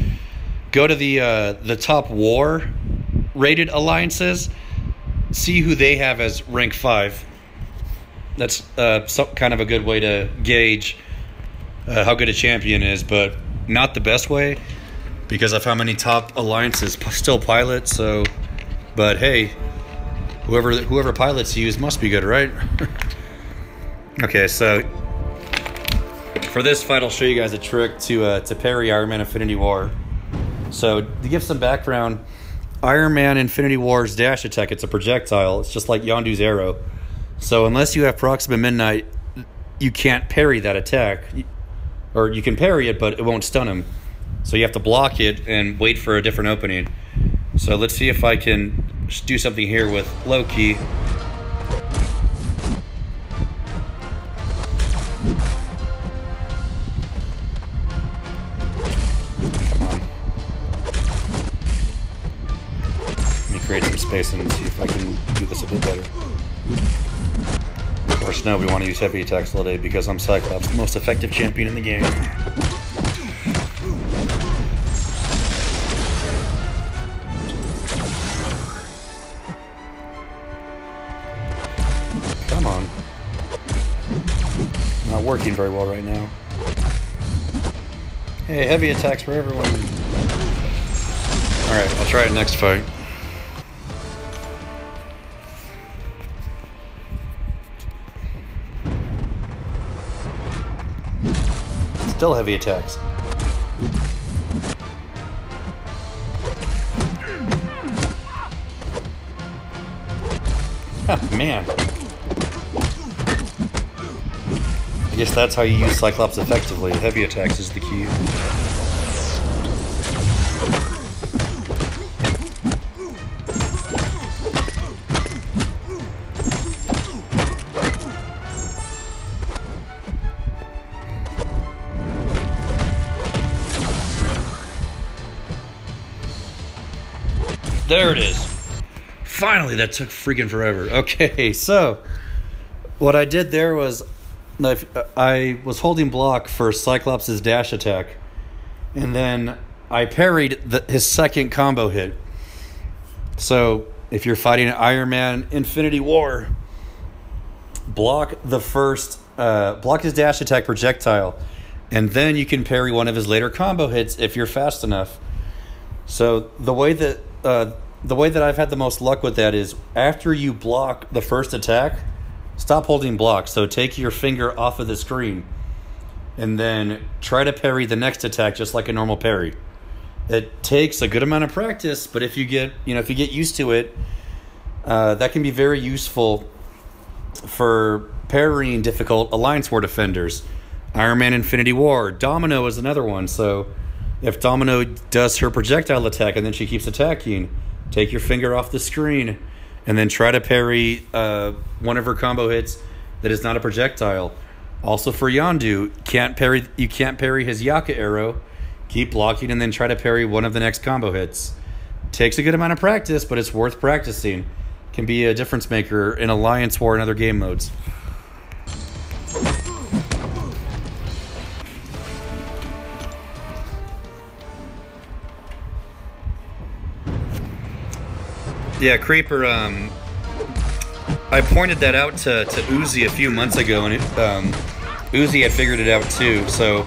Speaker 1: go to the top war rated alliances, see who they have as rank 5. That's kind of a good way to gauge how good a champion is, but not the best way because of how many top alliances still pilot. So, but hey, whoever pilots use must be good, right? Okay, so for this fight, I'll show you guys a trick to parry Iron Man Infinity War. So to give some background, Iron Man Infinity War's dash attack, it's a projectile. It's just like Yondu's arrow. So unless you have Proxima Midnight, you can't parry that attack. Or you can parry it, but it won't stun him. So you have to block it and wait for a different opening. So let's see if I can do something here with Loki. Come on. Let me create some space and see if I can do this a bit better. Of course, no, we want to use heavy attacks all day because I'm Cyclops, the most effective champion in the game. Come on. Not working very well right now. Hey, heavy attacks for everyone. Alright, I'll try it next fight. Still heavy attacks. Oh, man. I guess that's how you use Cyclops effectively. Heavy attacks is the key. There it is. Finally, that took freaking forever. Okay, so what I did there was I was holding block for Cyclops' dash attack, and then I parried his second combo hit. So if you're fighting Iron Man Infinity War, block his dash attack projectile, and then you can parry one of his later combo hits if you're fast enough. So the way that I've had the most luck with that is after you block the first attack, stop holding block. So take your finger off of the screen and then try to parry the next attack just like a normal parry. It takes a good amount of practice, but if you get used to it, that can be very useful for parrying difficult Alliance War defenders. Iron Man Infinity War, Domino is another one. So If Domino does her projectile attack and then she keeps attacking, take your finger off the screen and then try to parry one of her combo hits that is not a projectile. Also for Yondu, you can't parry his Yaka arrow. Keep blocking and then try to parry one of the next combo hits. Takes a good amount of practice, but it's worth practicing. Can be a difference maker in Alliance War and other game modes. Yeah, Creeper, I pointed that out to Uzi a few months ago, and Uzi had figured it out too, so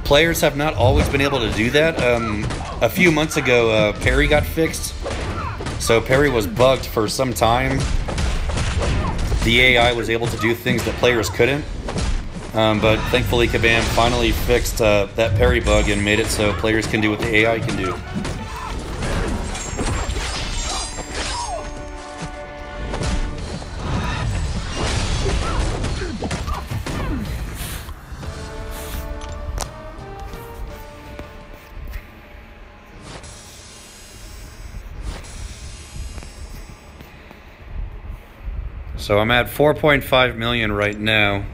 Speaker 1: players have not always been able to do that. A few months ago, parry got fixed, so parry was bugged for some time. The AI was able to do things that players couldn't, but thankfully Kabam finally fixed that parry bug and made it so players can do what the AI can do. So I'm at 4.5 million right now.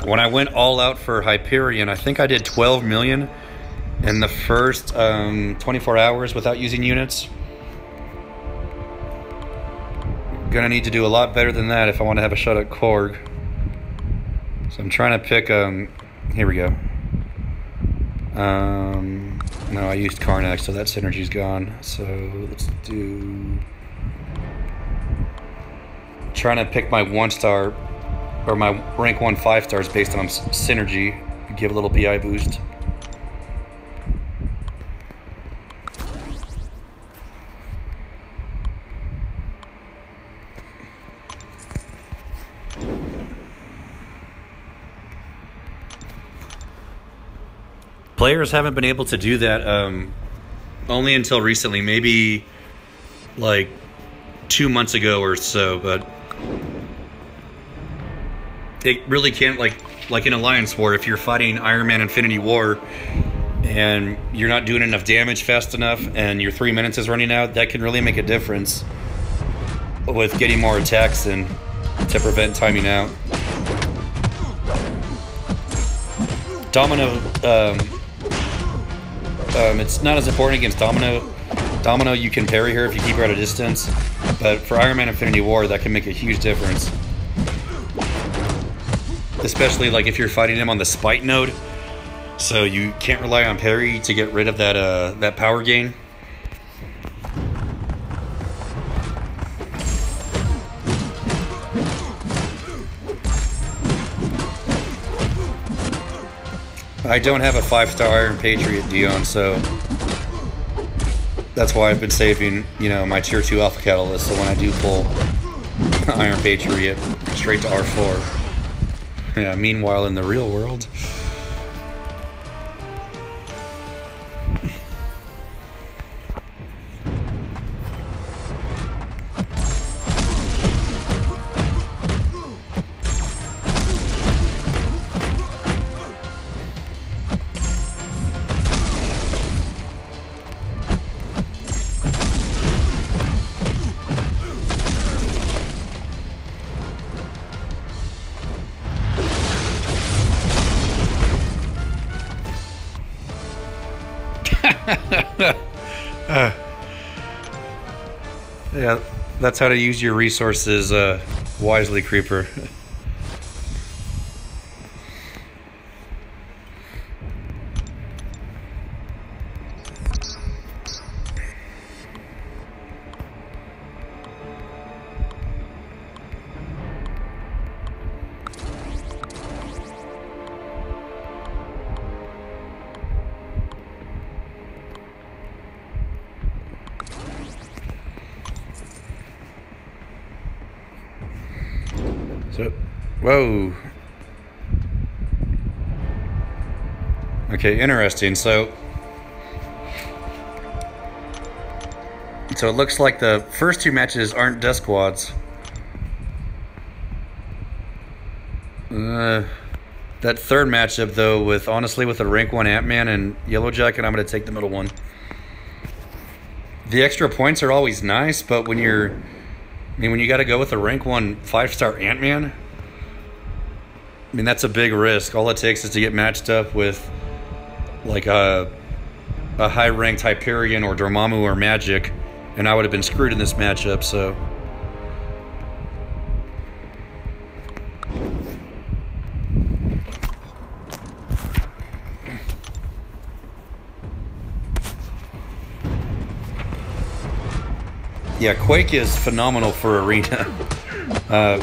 Speaker 1: When I went all out for Hyperion, I think I did 12 million in the first 24 hours without using units. Gonna need to do a lot better than that if I want to have a shot at Korg. So I'm trying to pick, here we go. No, I used Karnak, so that synergy's gone. So let's do... Trying to pick my 1-star or my rank 1 5-stars based on synergy, give a little PI boost. Players haven't been able to do that only until recently, maybe like 2 months ago or so, but it really can't, like in Alliance War, if you're fighting Iron Man Infinity War and you're not doing enough damage fast enough and your 3 minutes is running out, that can really make a difference with getting more attacks and to prevent timing out. Domino, it's not as important against Domino. Domino, you can parry her if you keep her at a distance, but for Iron Man Infinity War, that can make a huge difference. Especially like if you're fighting him on the spite node, so you can't rely on parry to get rid of that that power gain. I don't have a 5-star Iron Patriot Dion, so that's why I've been saving, you know, my tier 2 Alpha Catalyst, so when I do pull Iron Patriot straight to R4. Yeah, meanwhile in the real world... Yeah, that's how to use your resources wisely, Creeper. So, whoa. Okay, interesting. So it looks like the first 2 matches aren't death squads. That third matchup, though, honestly, with a rank 1 Ant-Man and Yellow Jacket, I'm going to take the middle one. The extra points are always nice, but when you got to go with a rank 1 5-star Ant-Man, I mean, that's a big risk. All it takes is to get matched up with, like, a high-ranked Hyperion or Dormammu or Magic, and I would have been screwed in this matchup, so... Yeah, Quake is phenomenal for Arena.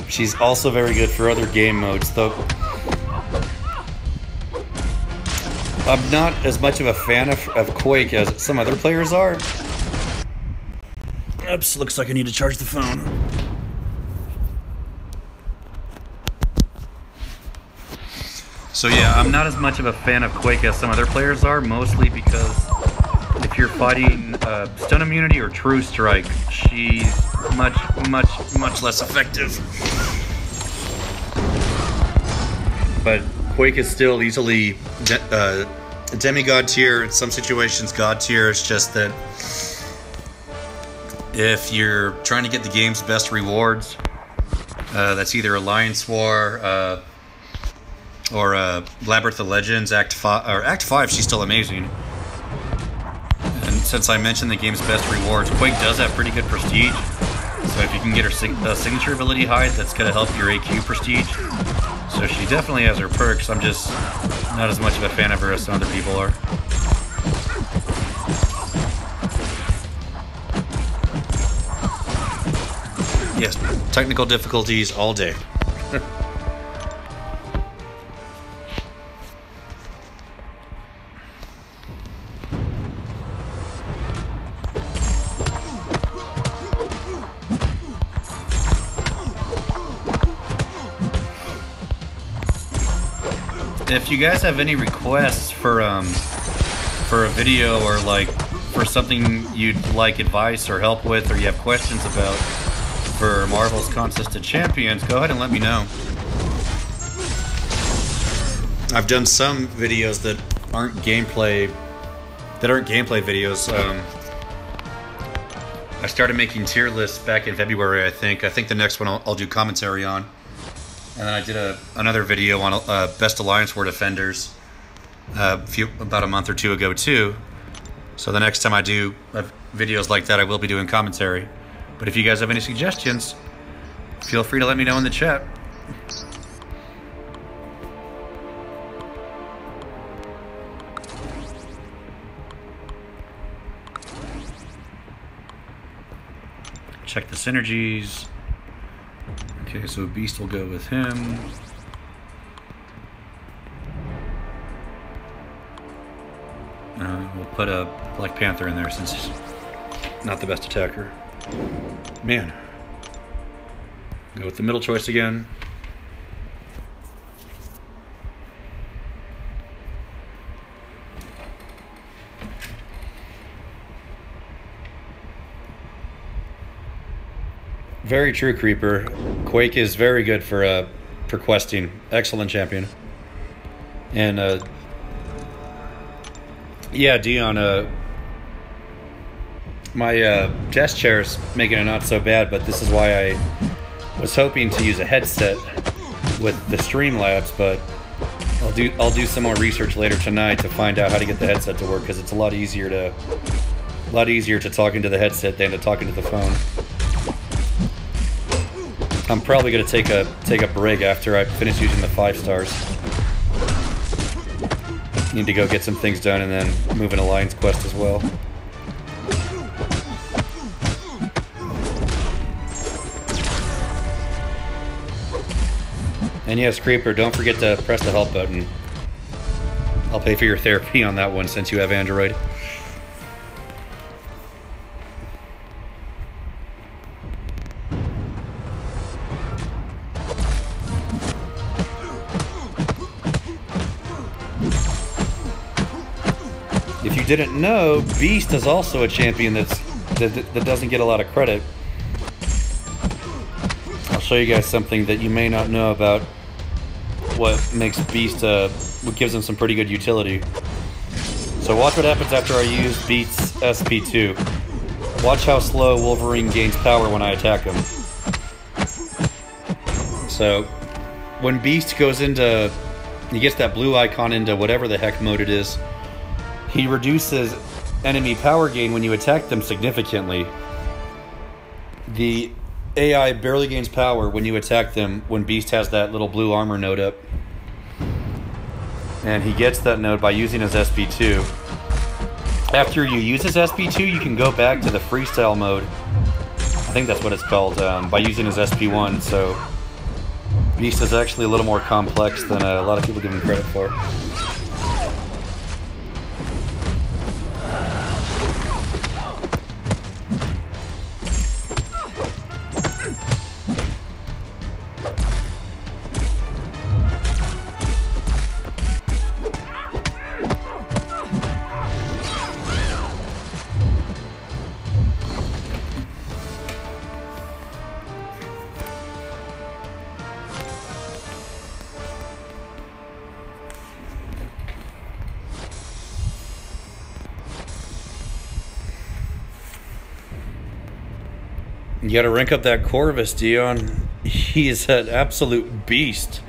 Speaker 1: She's also very good for other game modes, though. I'm not as much of a fan of Quake as some other players are. Oops, looks like I need to charge the phone. So yeah, I'm not as much of a fan of Quake as some other players are, mostly because if you're fighting Stun Immunity or True Strike, she's much less effective. But Quake is still easily demigod tier, in some situations god tier. It's just that if you're trying to get the game's best rewards, that's either Alliance War or Labyrinth of Legends, Act 5, she's still amazing. And since I mentioned the game's best rewards, Quake does have pretty good prestige. So if you can get her signature ability high, that's going to help your AQ prestige. So she definitely has her perks. I'm just not as much of a fan of her as some other people are. Yes, technical difficulties all day. If you guys have any requests for a video, or like for something you'd like advice or help with, or you have questions about for Marvel's Consistent Champions, go ahead and let me know. I've done some videos that aren't gameplay videos. I started making tier lists back in February, I think. I think the next one I'll do commentary on. And then I did another video on Best Alliance War Defenders about a month or two ago too. So the next time I do videos like that, I will be doing commentary. But if you guys have any suggestions, feel free to let me know in the chat. Check the synergies. Okay, so Beast will go with him. We'll put a Black Panther in there since he's not the best attacker. Man. Go with the middle choice again. Very true, Creeper. Quake is very good for questing. Excellent champion. And yeah, Dion, my desk chair is making it not so bad, but this is why I was hoping to use a headset with the Streamlabs, but I'll do some more research later tonight to find out how to get the headset to work, because it's a lot easier to talk into the headset than to talk into the phone. I'm probably gonna take a break after I finish using the 5 stars. Need to go get some things done and then move an Alliance quest as well. And yes, Creeper, don't forget to press the help button. I'll pay for your therapy on that one since you have Android. If you didn't know, Beast is also a champion that doesn't get a lot of credit. I'll show you guys something that you may not know about what makes Beast, what gives him some pretty good utility. So watch what happens after I use Beast's SP2. Watch how slow Wolverine gains power when I attack him. So, when Beast goes into... he gets that blue icon into whatever the heck mode it is, he reduces enemy power gain when you attack them significantly. The AI barely gains power when you attack them when Beast has that little blue armor node up. And he gets that node by using his SP2. After you use his SP2, you can go back to the freestyle mode. I think that's what it's called, by using his SP1, so... Beast is actually a little more complex than a lot of people give him credit for. You gotta rank up that Corvus, Dion. He's an absolute beast.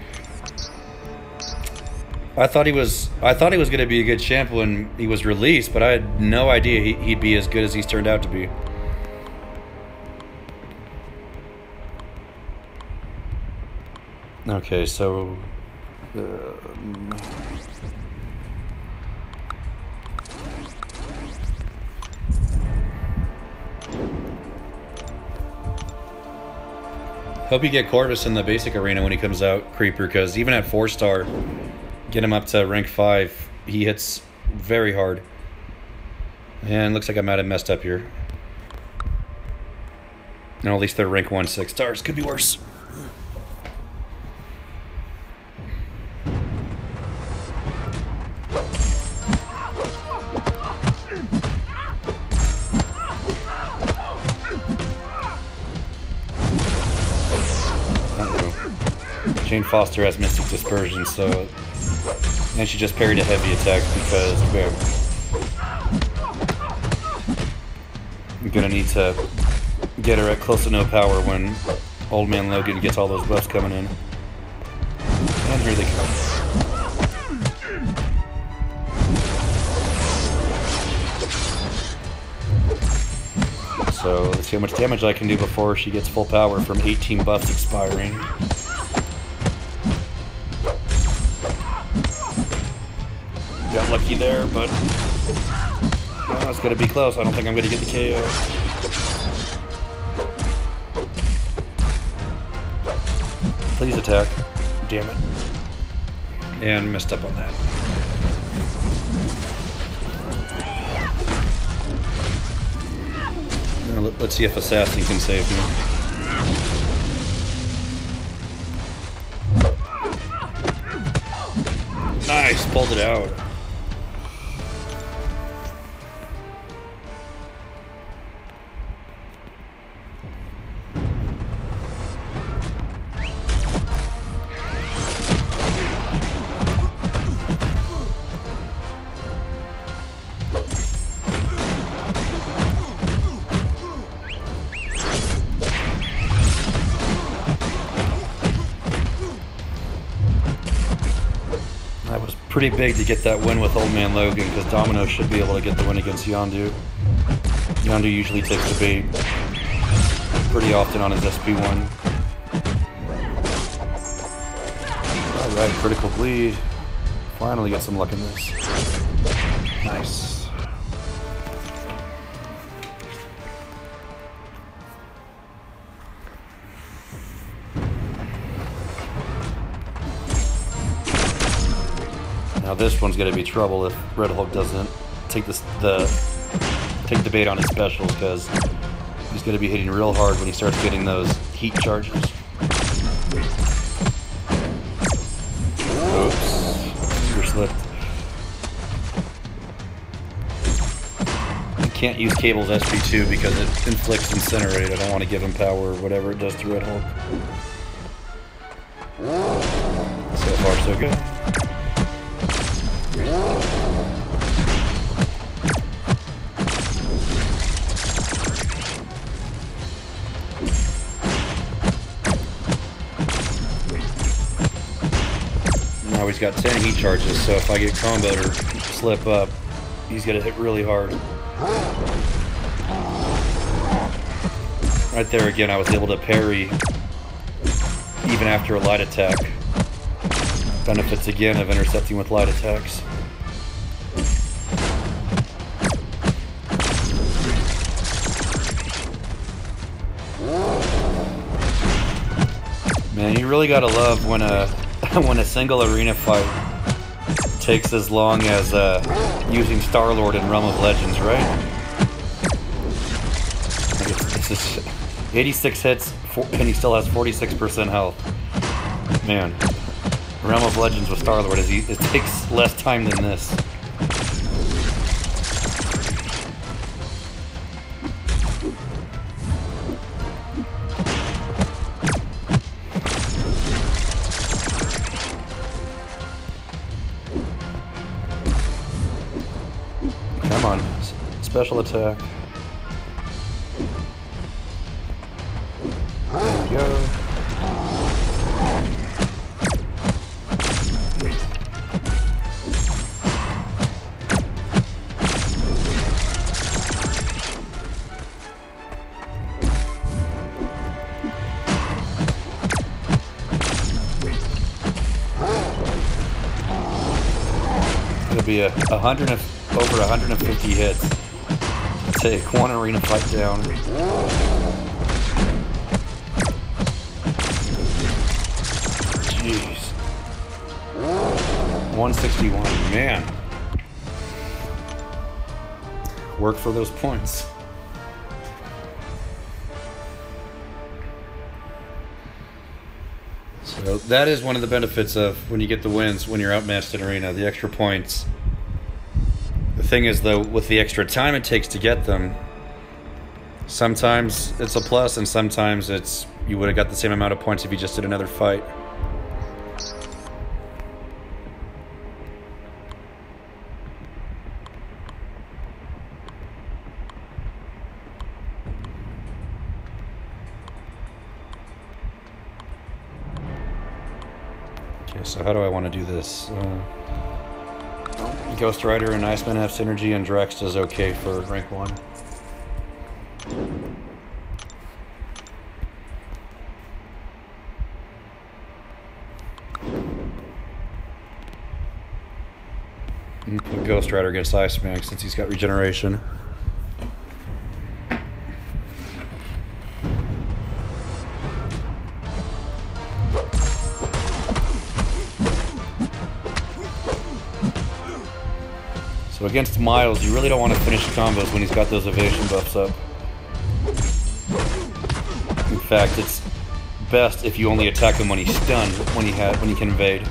Speaker 1: I thought he was gonna be a good champ when he was released, but I had no idea he'd be as good as he's turned out to be. Okay, so... hope you get Corvus in the basic arena when he comes out, Creeper, because even at 4-star, get him up to rank 5, he hits very hard. And looks like I might have messed up here. No, at least they're rank 1 6 stars. Could be worse. Jane Foster has Mystic Dispersion, so... and she just parried a heavy attack because... I'm gonna need to get her at close to no power when Old Man Logan gets all those buffs coming in. And here they come. So, let's see how much damage I can do before she gets full power from 18 buffs expiring. Got lucky there, but oh, it's gonna be close. I don't think I'm gonna get the KO. Please attack. Damn it. And messed up on that. Now, let's see if Assassin can save me. Nice, pulled it out. Pretty big to get that win with Old Man Logan, because Domino should be able to get the win against Yondu. Yondu usually takes the bait pretty often on his SP1. Alright, critical bleed. Finally got some luck in this. Nice. Now this one's gonna be trouble if Red Hulk doesn't take take the bait on his specials, because he's gonna be hitting real hard when he starts getting those heat charges. Oops, finger slipped. I can't use Cable's SP2 because it inflicts Incinerate. I don't want to give him power or whatever it does to Red Hulk. So far, so good. Now he's got 10 heat charges, so if I get comboed or slip up, he's gonna hit really hard. Right there again, I was able to parry even after a light attack. Benefits again of intercepting with light attacks. Man, you really gotta love when a when a single arena fight takes as long as using Star-Lord in Realm of Legends, right? This is 86 hits, and he still has 46% health. Man, Realm of Legends with Star-Lord, it takes less time than this. Come on, special attack. There we go. It'll be over 150 hits. Take one arena fight down. Jeez. 161, man. Work for those points. So that is one of the benefits of when you get the wins when you're outmatched in arena, the extra points. The thing is, though, with the extra time it takes to get them, sometimes it's a plus and sometimes it's you would have got the same amount of points if you just did another fight. Okay, so how do I want to do this? Ghost Rider and Iceman have synergy, and Drex is okay for rank 1. Put Ghost Rider against Iceman since he's got regeneration. So against Miles, you really don't want to finish combos when he's got those evasion buffs up. In fact, it's best if you only attack him when he's stunned, when he can evade.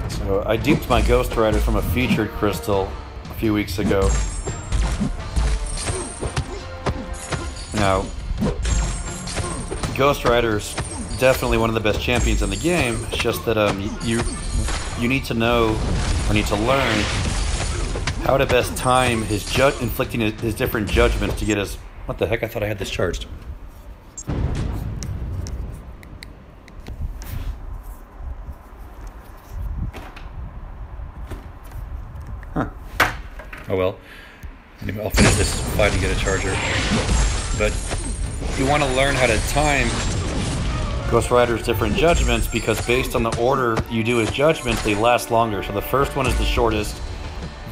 Speaker 1: So I duped my Ghost Rider from a featured crystal a few weeks ago. Now, Ghost Rider's definitely one of the best champions in the game. It's just that you need to know, or need to learn, how to best time his inflicting his different judgments to get his... What the heck? I thought I had this charged. Huh. Oh well. Anyway, I'll finish this fight and get a charger. But you want to learn how to time Ghost Rider's different judgments because based on the order you do his judgments, they last longer. So the first one is the shortest,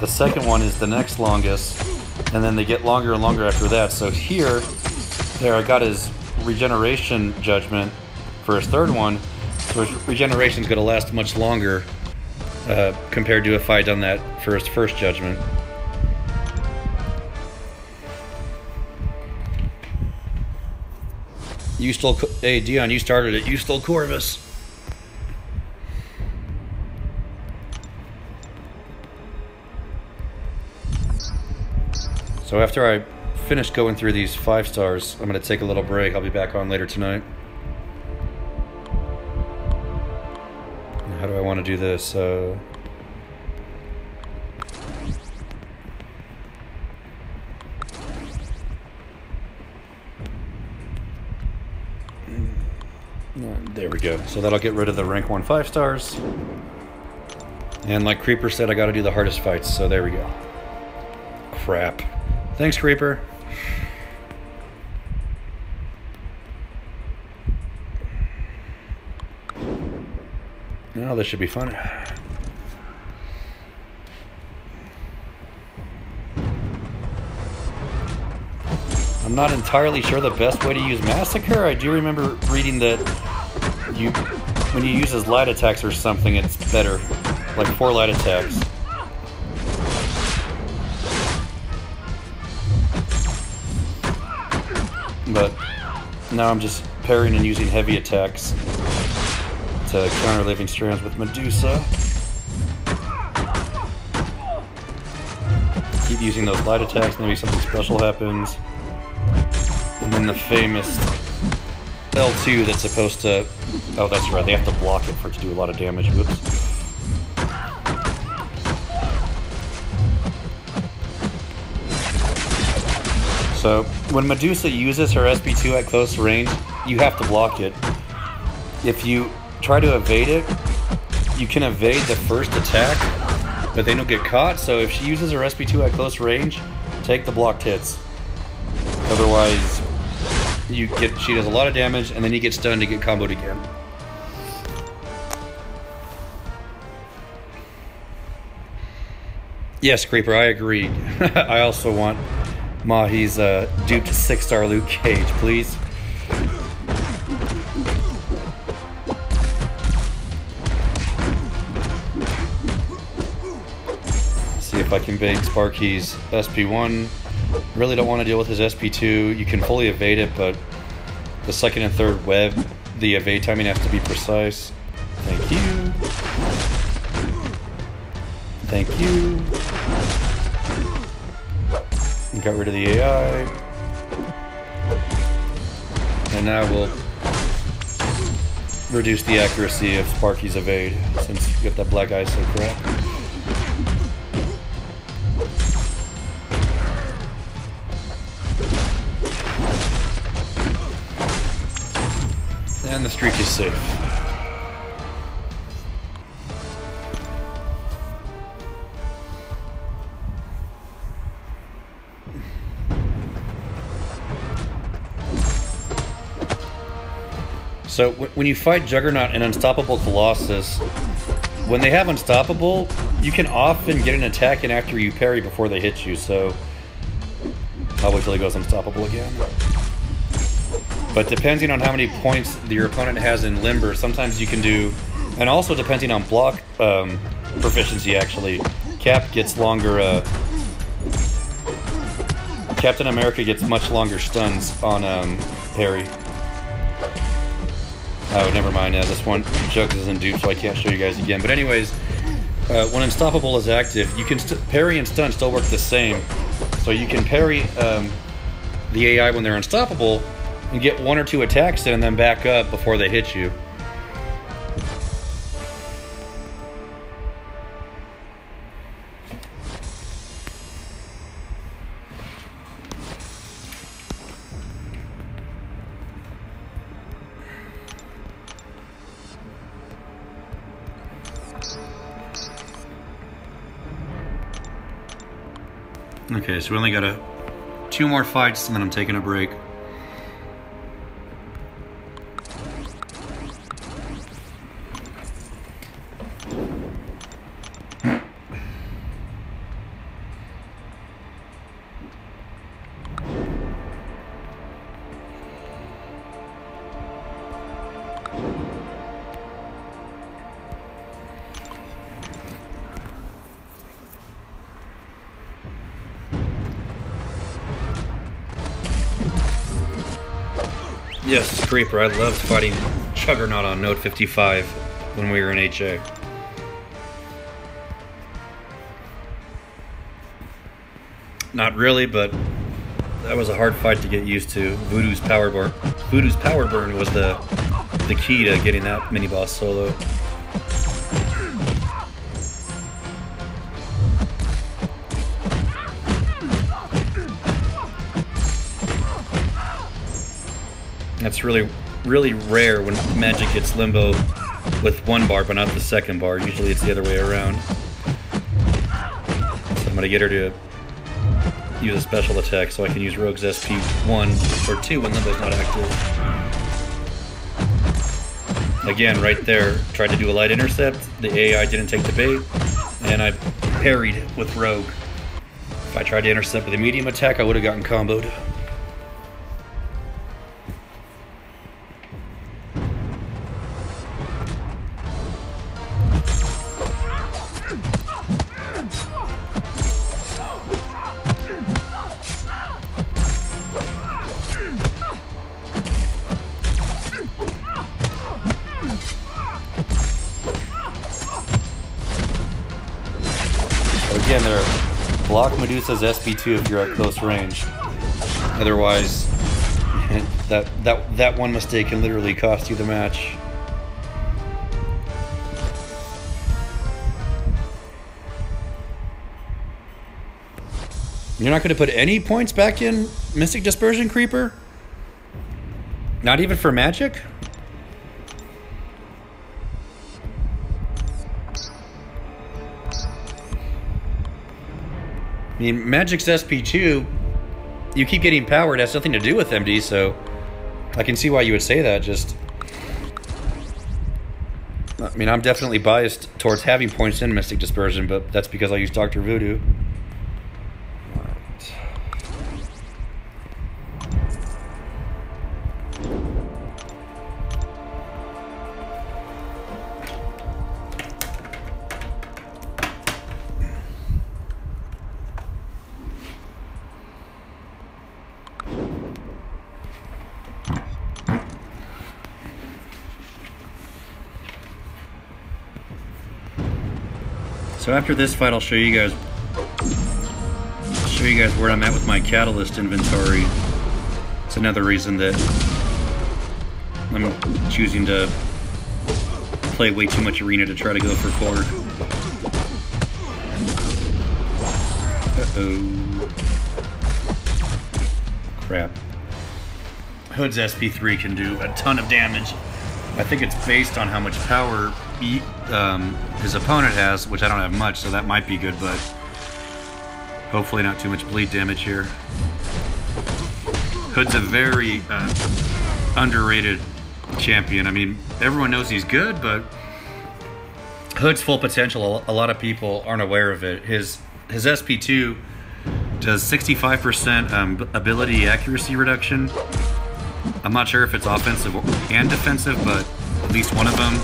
Speaker 1: the second one is the next longest, and then they get longer and longer after that. So here, there I got his regeneration judgment for his third one. So his regeneration's going to last much longer compared to if I had done that for his first judgment. You stole... Hey, Dion, you started it. You stole Corvus. So after I finish going through these 5 stars, I'm going to take a little break. I'll be back on later tonight. How do I want to do this? There we go. So that'll get rid of the rank 1 5 stars. And like Creeper said, I gotta do the hardest fights, so there we go. Crap. Thanks, Creeper. Now this should be fun. I'm not entirely sure the best way to use Massacre. I do remember reading that when you use his light attacks or something, it's better. Like 4 light attacks. But now I'm just parrying and using heavy attacks to counter living strands with Medusa. Keep using those light attacks, maybe something special happens. And then the famous L2 that's supposed to... Oh, that's right, they have to block it for it to do a lot of damage. Whoops. So, when Medusa uses her SP2 at close range, you have to block it. If you try to evade it, you can evade the first attack, but then you'll get caught. So if she uses her SP2 at close range, take the blocked hits. Otherwise, she does a lot of damage, and then you get stunned to get comboed again. Yes, Creeper, I agree. I also want Mahi's duped 6-star Luke Cage, please. See if I can bait Sparky's SP1. Really don't want to deal with his SP2. You can fully evade it, but the second and third web, the evade timing has to be precise. Thank you. Thank you. Got rid of the AI. And now we'll reduce the accuracy of Sparky's evade, since you get that black eye so crap. And the streak is safe. So when you fight Juggernaut and Unstoppable Colossus, when they have Unstoppable, you can often get an attack in after you parry before they hit you, so I'll wait till he goes Unstoppable again. But depending on how many points your opponent has in Limber, sometimes you can do, and also depending on block proficiency actually, Cap gets longer, Captain America gets much longer stuns on parry. Oh, never mind. This one, Jugs isn't duped, so I can't show you guys again. But anyways, when Unstoppable is active, you can parry and stun still work the same. So you can parry the AI when they're unstoppable and get 1 or 2 attacks in and then back up before they hit you. Okay, so we only got 2 more fights and then I'm taking a break. Yes, Creeper. I loved fighting Juggernaut on Node 55 when we were in HA. Not really, but that was a hard fight to get used to. Voodoo's power burn was the key to getting that mini boss solo. That's really rare when magic gets limbo with one bar, but not the second bar. Usually it's the other way around. So I'm gonna get her to use a special attack so I can use Rogue's SP 1 or 2 when Limbo's not active. Again, right there, tried to do a light intercept. The AI didn't take the bait, and I parried with Rogue. If I tried to intercept with a medium attack, I would have gotten comboed. Again, there are block Medusa's SP2 if you're at close range. Otherwise, that one mistake can literally cost you the match. You're not going to put any points back in Mystic Dispersion, Creeper? Not even for magic? I mean, Magic's SP2, you keep getting powered, it has nothing to do with MD, so I can see why you would say that, just... I mean, I'm definitely biased towards having points in Mystic Dispersion, but that's because I use Dr. Voodoo. So after this fight, I'll show you guys where I'm at with my catalyst inventory. It's another reason that I'm choosing to play way too much arena to try to go for core. Uh-oh. Crap. Hood's SP3 can do a ton of damage. I think it's based on how much power his opponent has, which I don't have much, so that might be good, but hopefully not too much bleed damage here. Hood's a very underrated champion. I mean, everyone knows he's good, but Hood's full potential, a lot of people aren't aware of it. His SP2 does 65% ability accuracy reduction. I'm not sure if it's offensive and defensive, but at least one of them.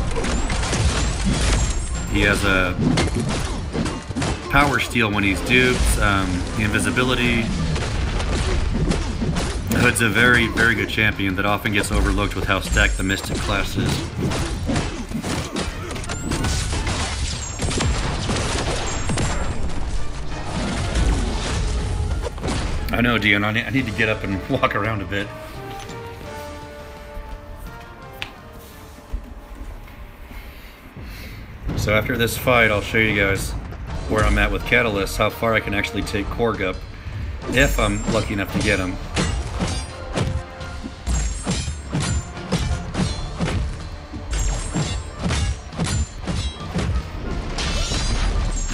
Speaker 1: He has a power steal when he's duped, the invisibility. Hood's a very, very good champion that often gets overlooked with how stacked the Mystic class is. I know, Dion, I need to get up and walk around a bit. So after this fight, I'll show you guys where I'm at with Catalyst, how far I can actually take Korg up, if I'm lucky enough to get him.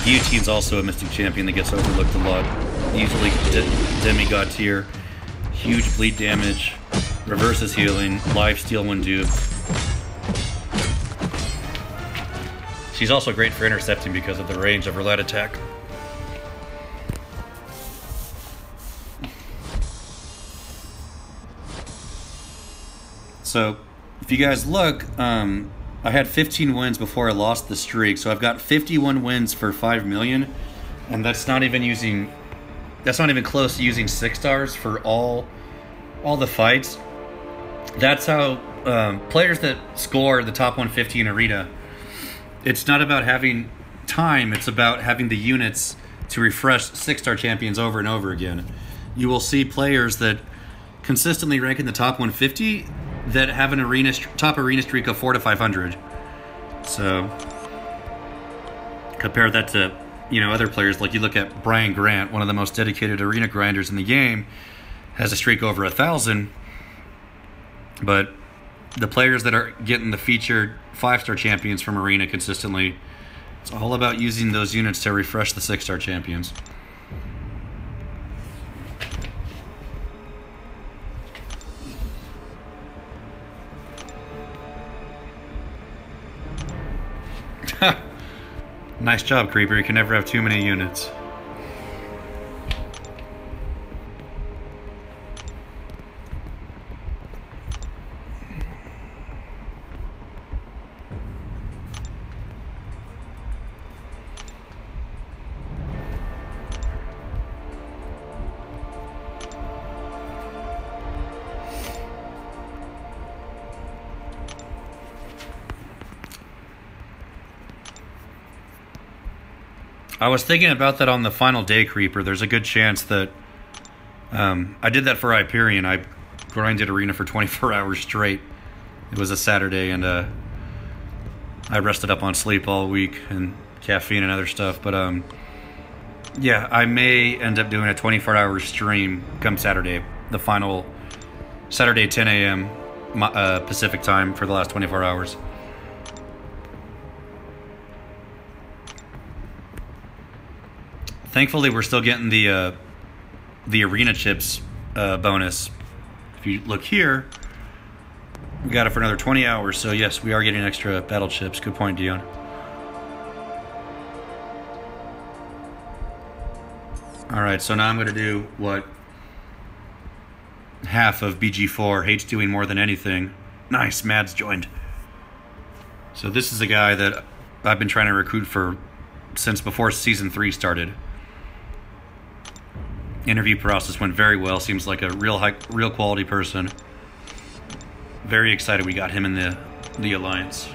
Speaker 1: Guillotine's also a Mystic champion that gets overlooked a lot. Easily demigod tier, huge bleed damage, reverses healing, life steal when duped. She's also great for intercepting because of the range of her light attack. So, if you guys look, I had 15 wins before I lost the streak, so I've got 51 wins for 5 million, and that's not even close to using 6 stars for all the fights. That's how players that score the top 150 in Arena, it's not about having time, it's about having the units to refresh 6-star champions over and over again. You will see players that consistently rank in the top 150 that have an top arena streak of 400 to 500. So compare that to, you know, other players. Like you look at Brian Grant, one of the most dedicated arena grinders in the game, has a streak over 1,000. But the players that are getting the featured 5-star champions from arena consistently, it's all about using those units to refresh the 6-star champions. Nice job, Creeper. You can never have too many units. I was thinking about that on the final day, Creeper. There's a good chance that I did that for Hyperion. I grinded arena for 24 hours straight. It was a Saturday, and I rested up on sleep all week and caffeine and other stuff. But yeah, I may end up doing a 24-hour stream come Saturday, the final Saturday 10 a.m. Pacific time for the last 24 hours. Thankfully, we're still getting the arena chips bonus. If you look here, we got it for another 20 hours. So yes, we are getting extra battle chips. Good point, Dion. All right, so now I'm going to do what half of BG4 hates doing more than anything. Nice, Mads joined. So this is a guy that I've been trying to recruit for since before Season 3 started. Interview process went very well. Seems like a real quality person. Very excited we got him in the alliance.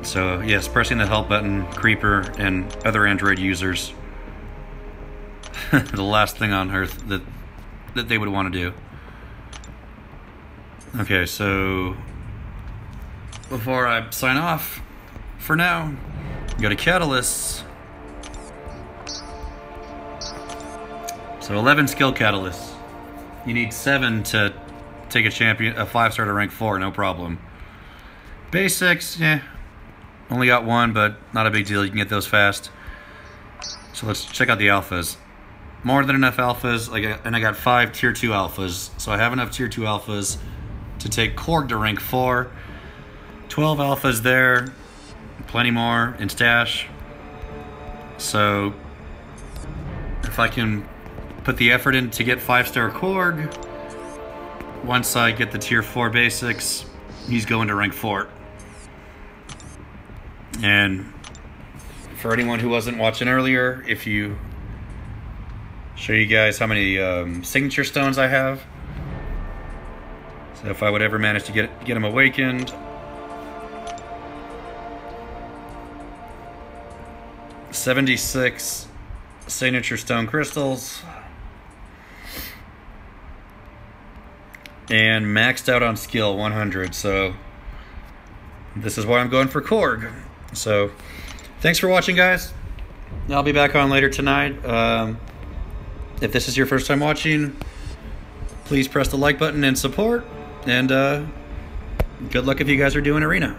Speaker 1: So yes, pressing the help button, Creeper and other Android users. The last thing on earth that they would want to do. Okay, so before I sign off for now, go to Catalysts. So 11 skill catalysts. You need 7 to take a 5-star to rank 4, no problem. Basics, yeah, only got 1, but not a big deal. You can get those fast. So let's check out the alphas. More than enough alphas, and I got 5 tier 2 alphas. So I have enough tier 2 alphas to take Korg to rank 4. 12 alphas there, plenty more in stash. So if I can put the effort in to get 5-star Korg, once I get the tier 4 basics, he's going to rank 4. And for anyone who wasn't watching earlier, if you show you guys how many signature stones I have. So if I would ever manage to get him awakened, 76 signature stone crystals, and maxed out on skill 100. So this is why I'm going for Korg. So thanks for watching, guys. I'll be back on later tonight. If this is your first time watching, please press the like button and support, and good luck if you guys are doing arena.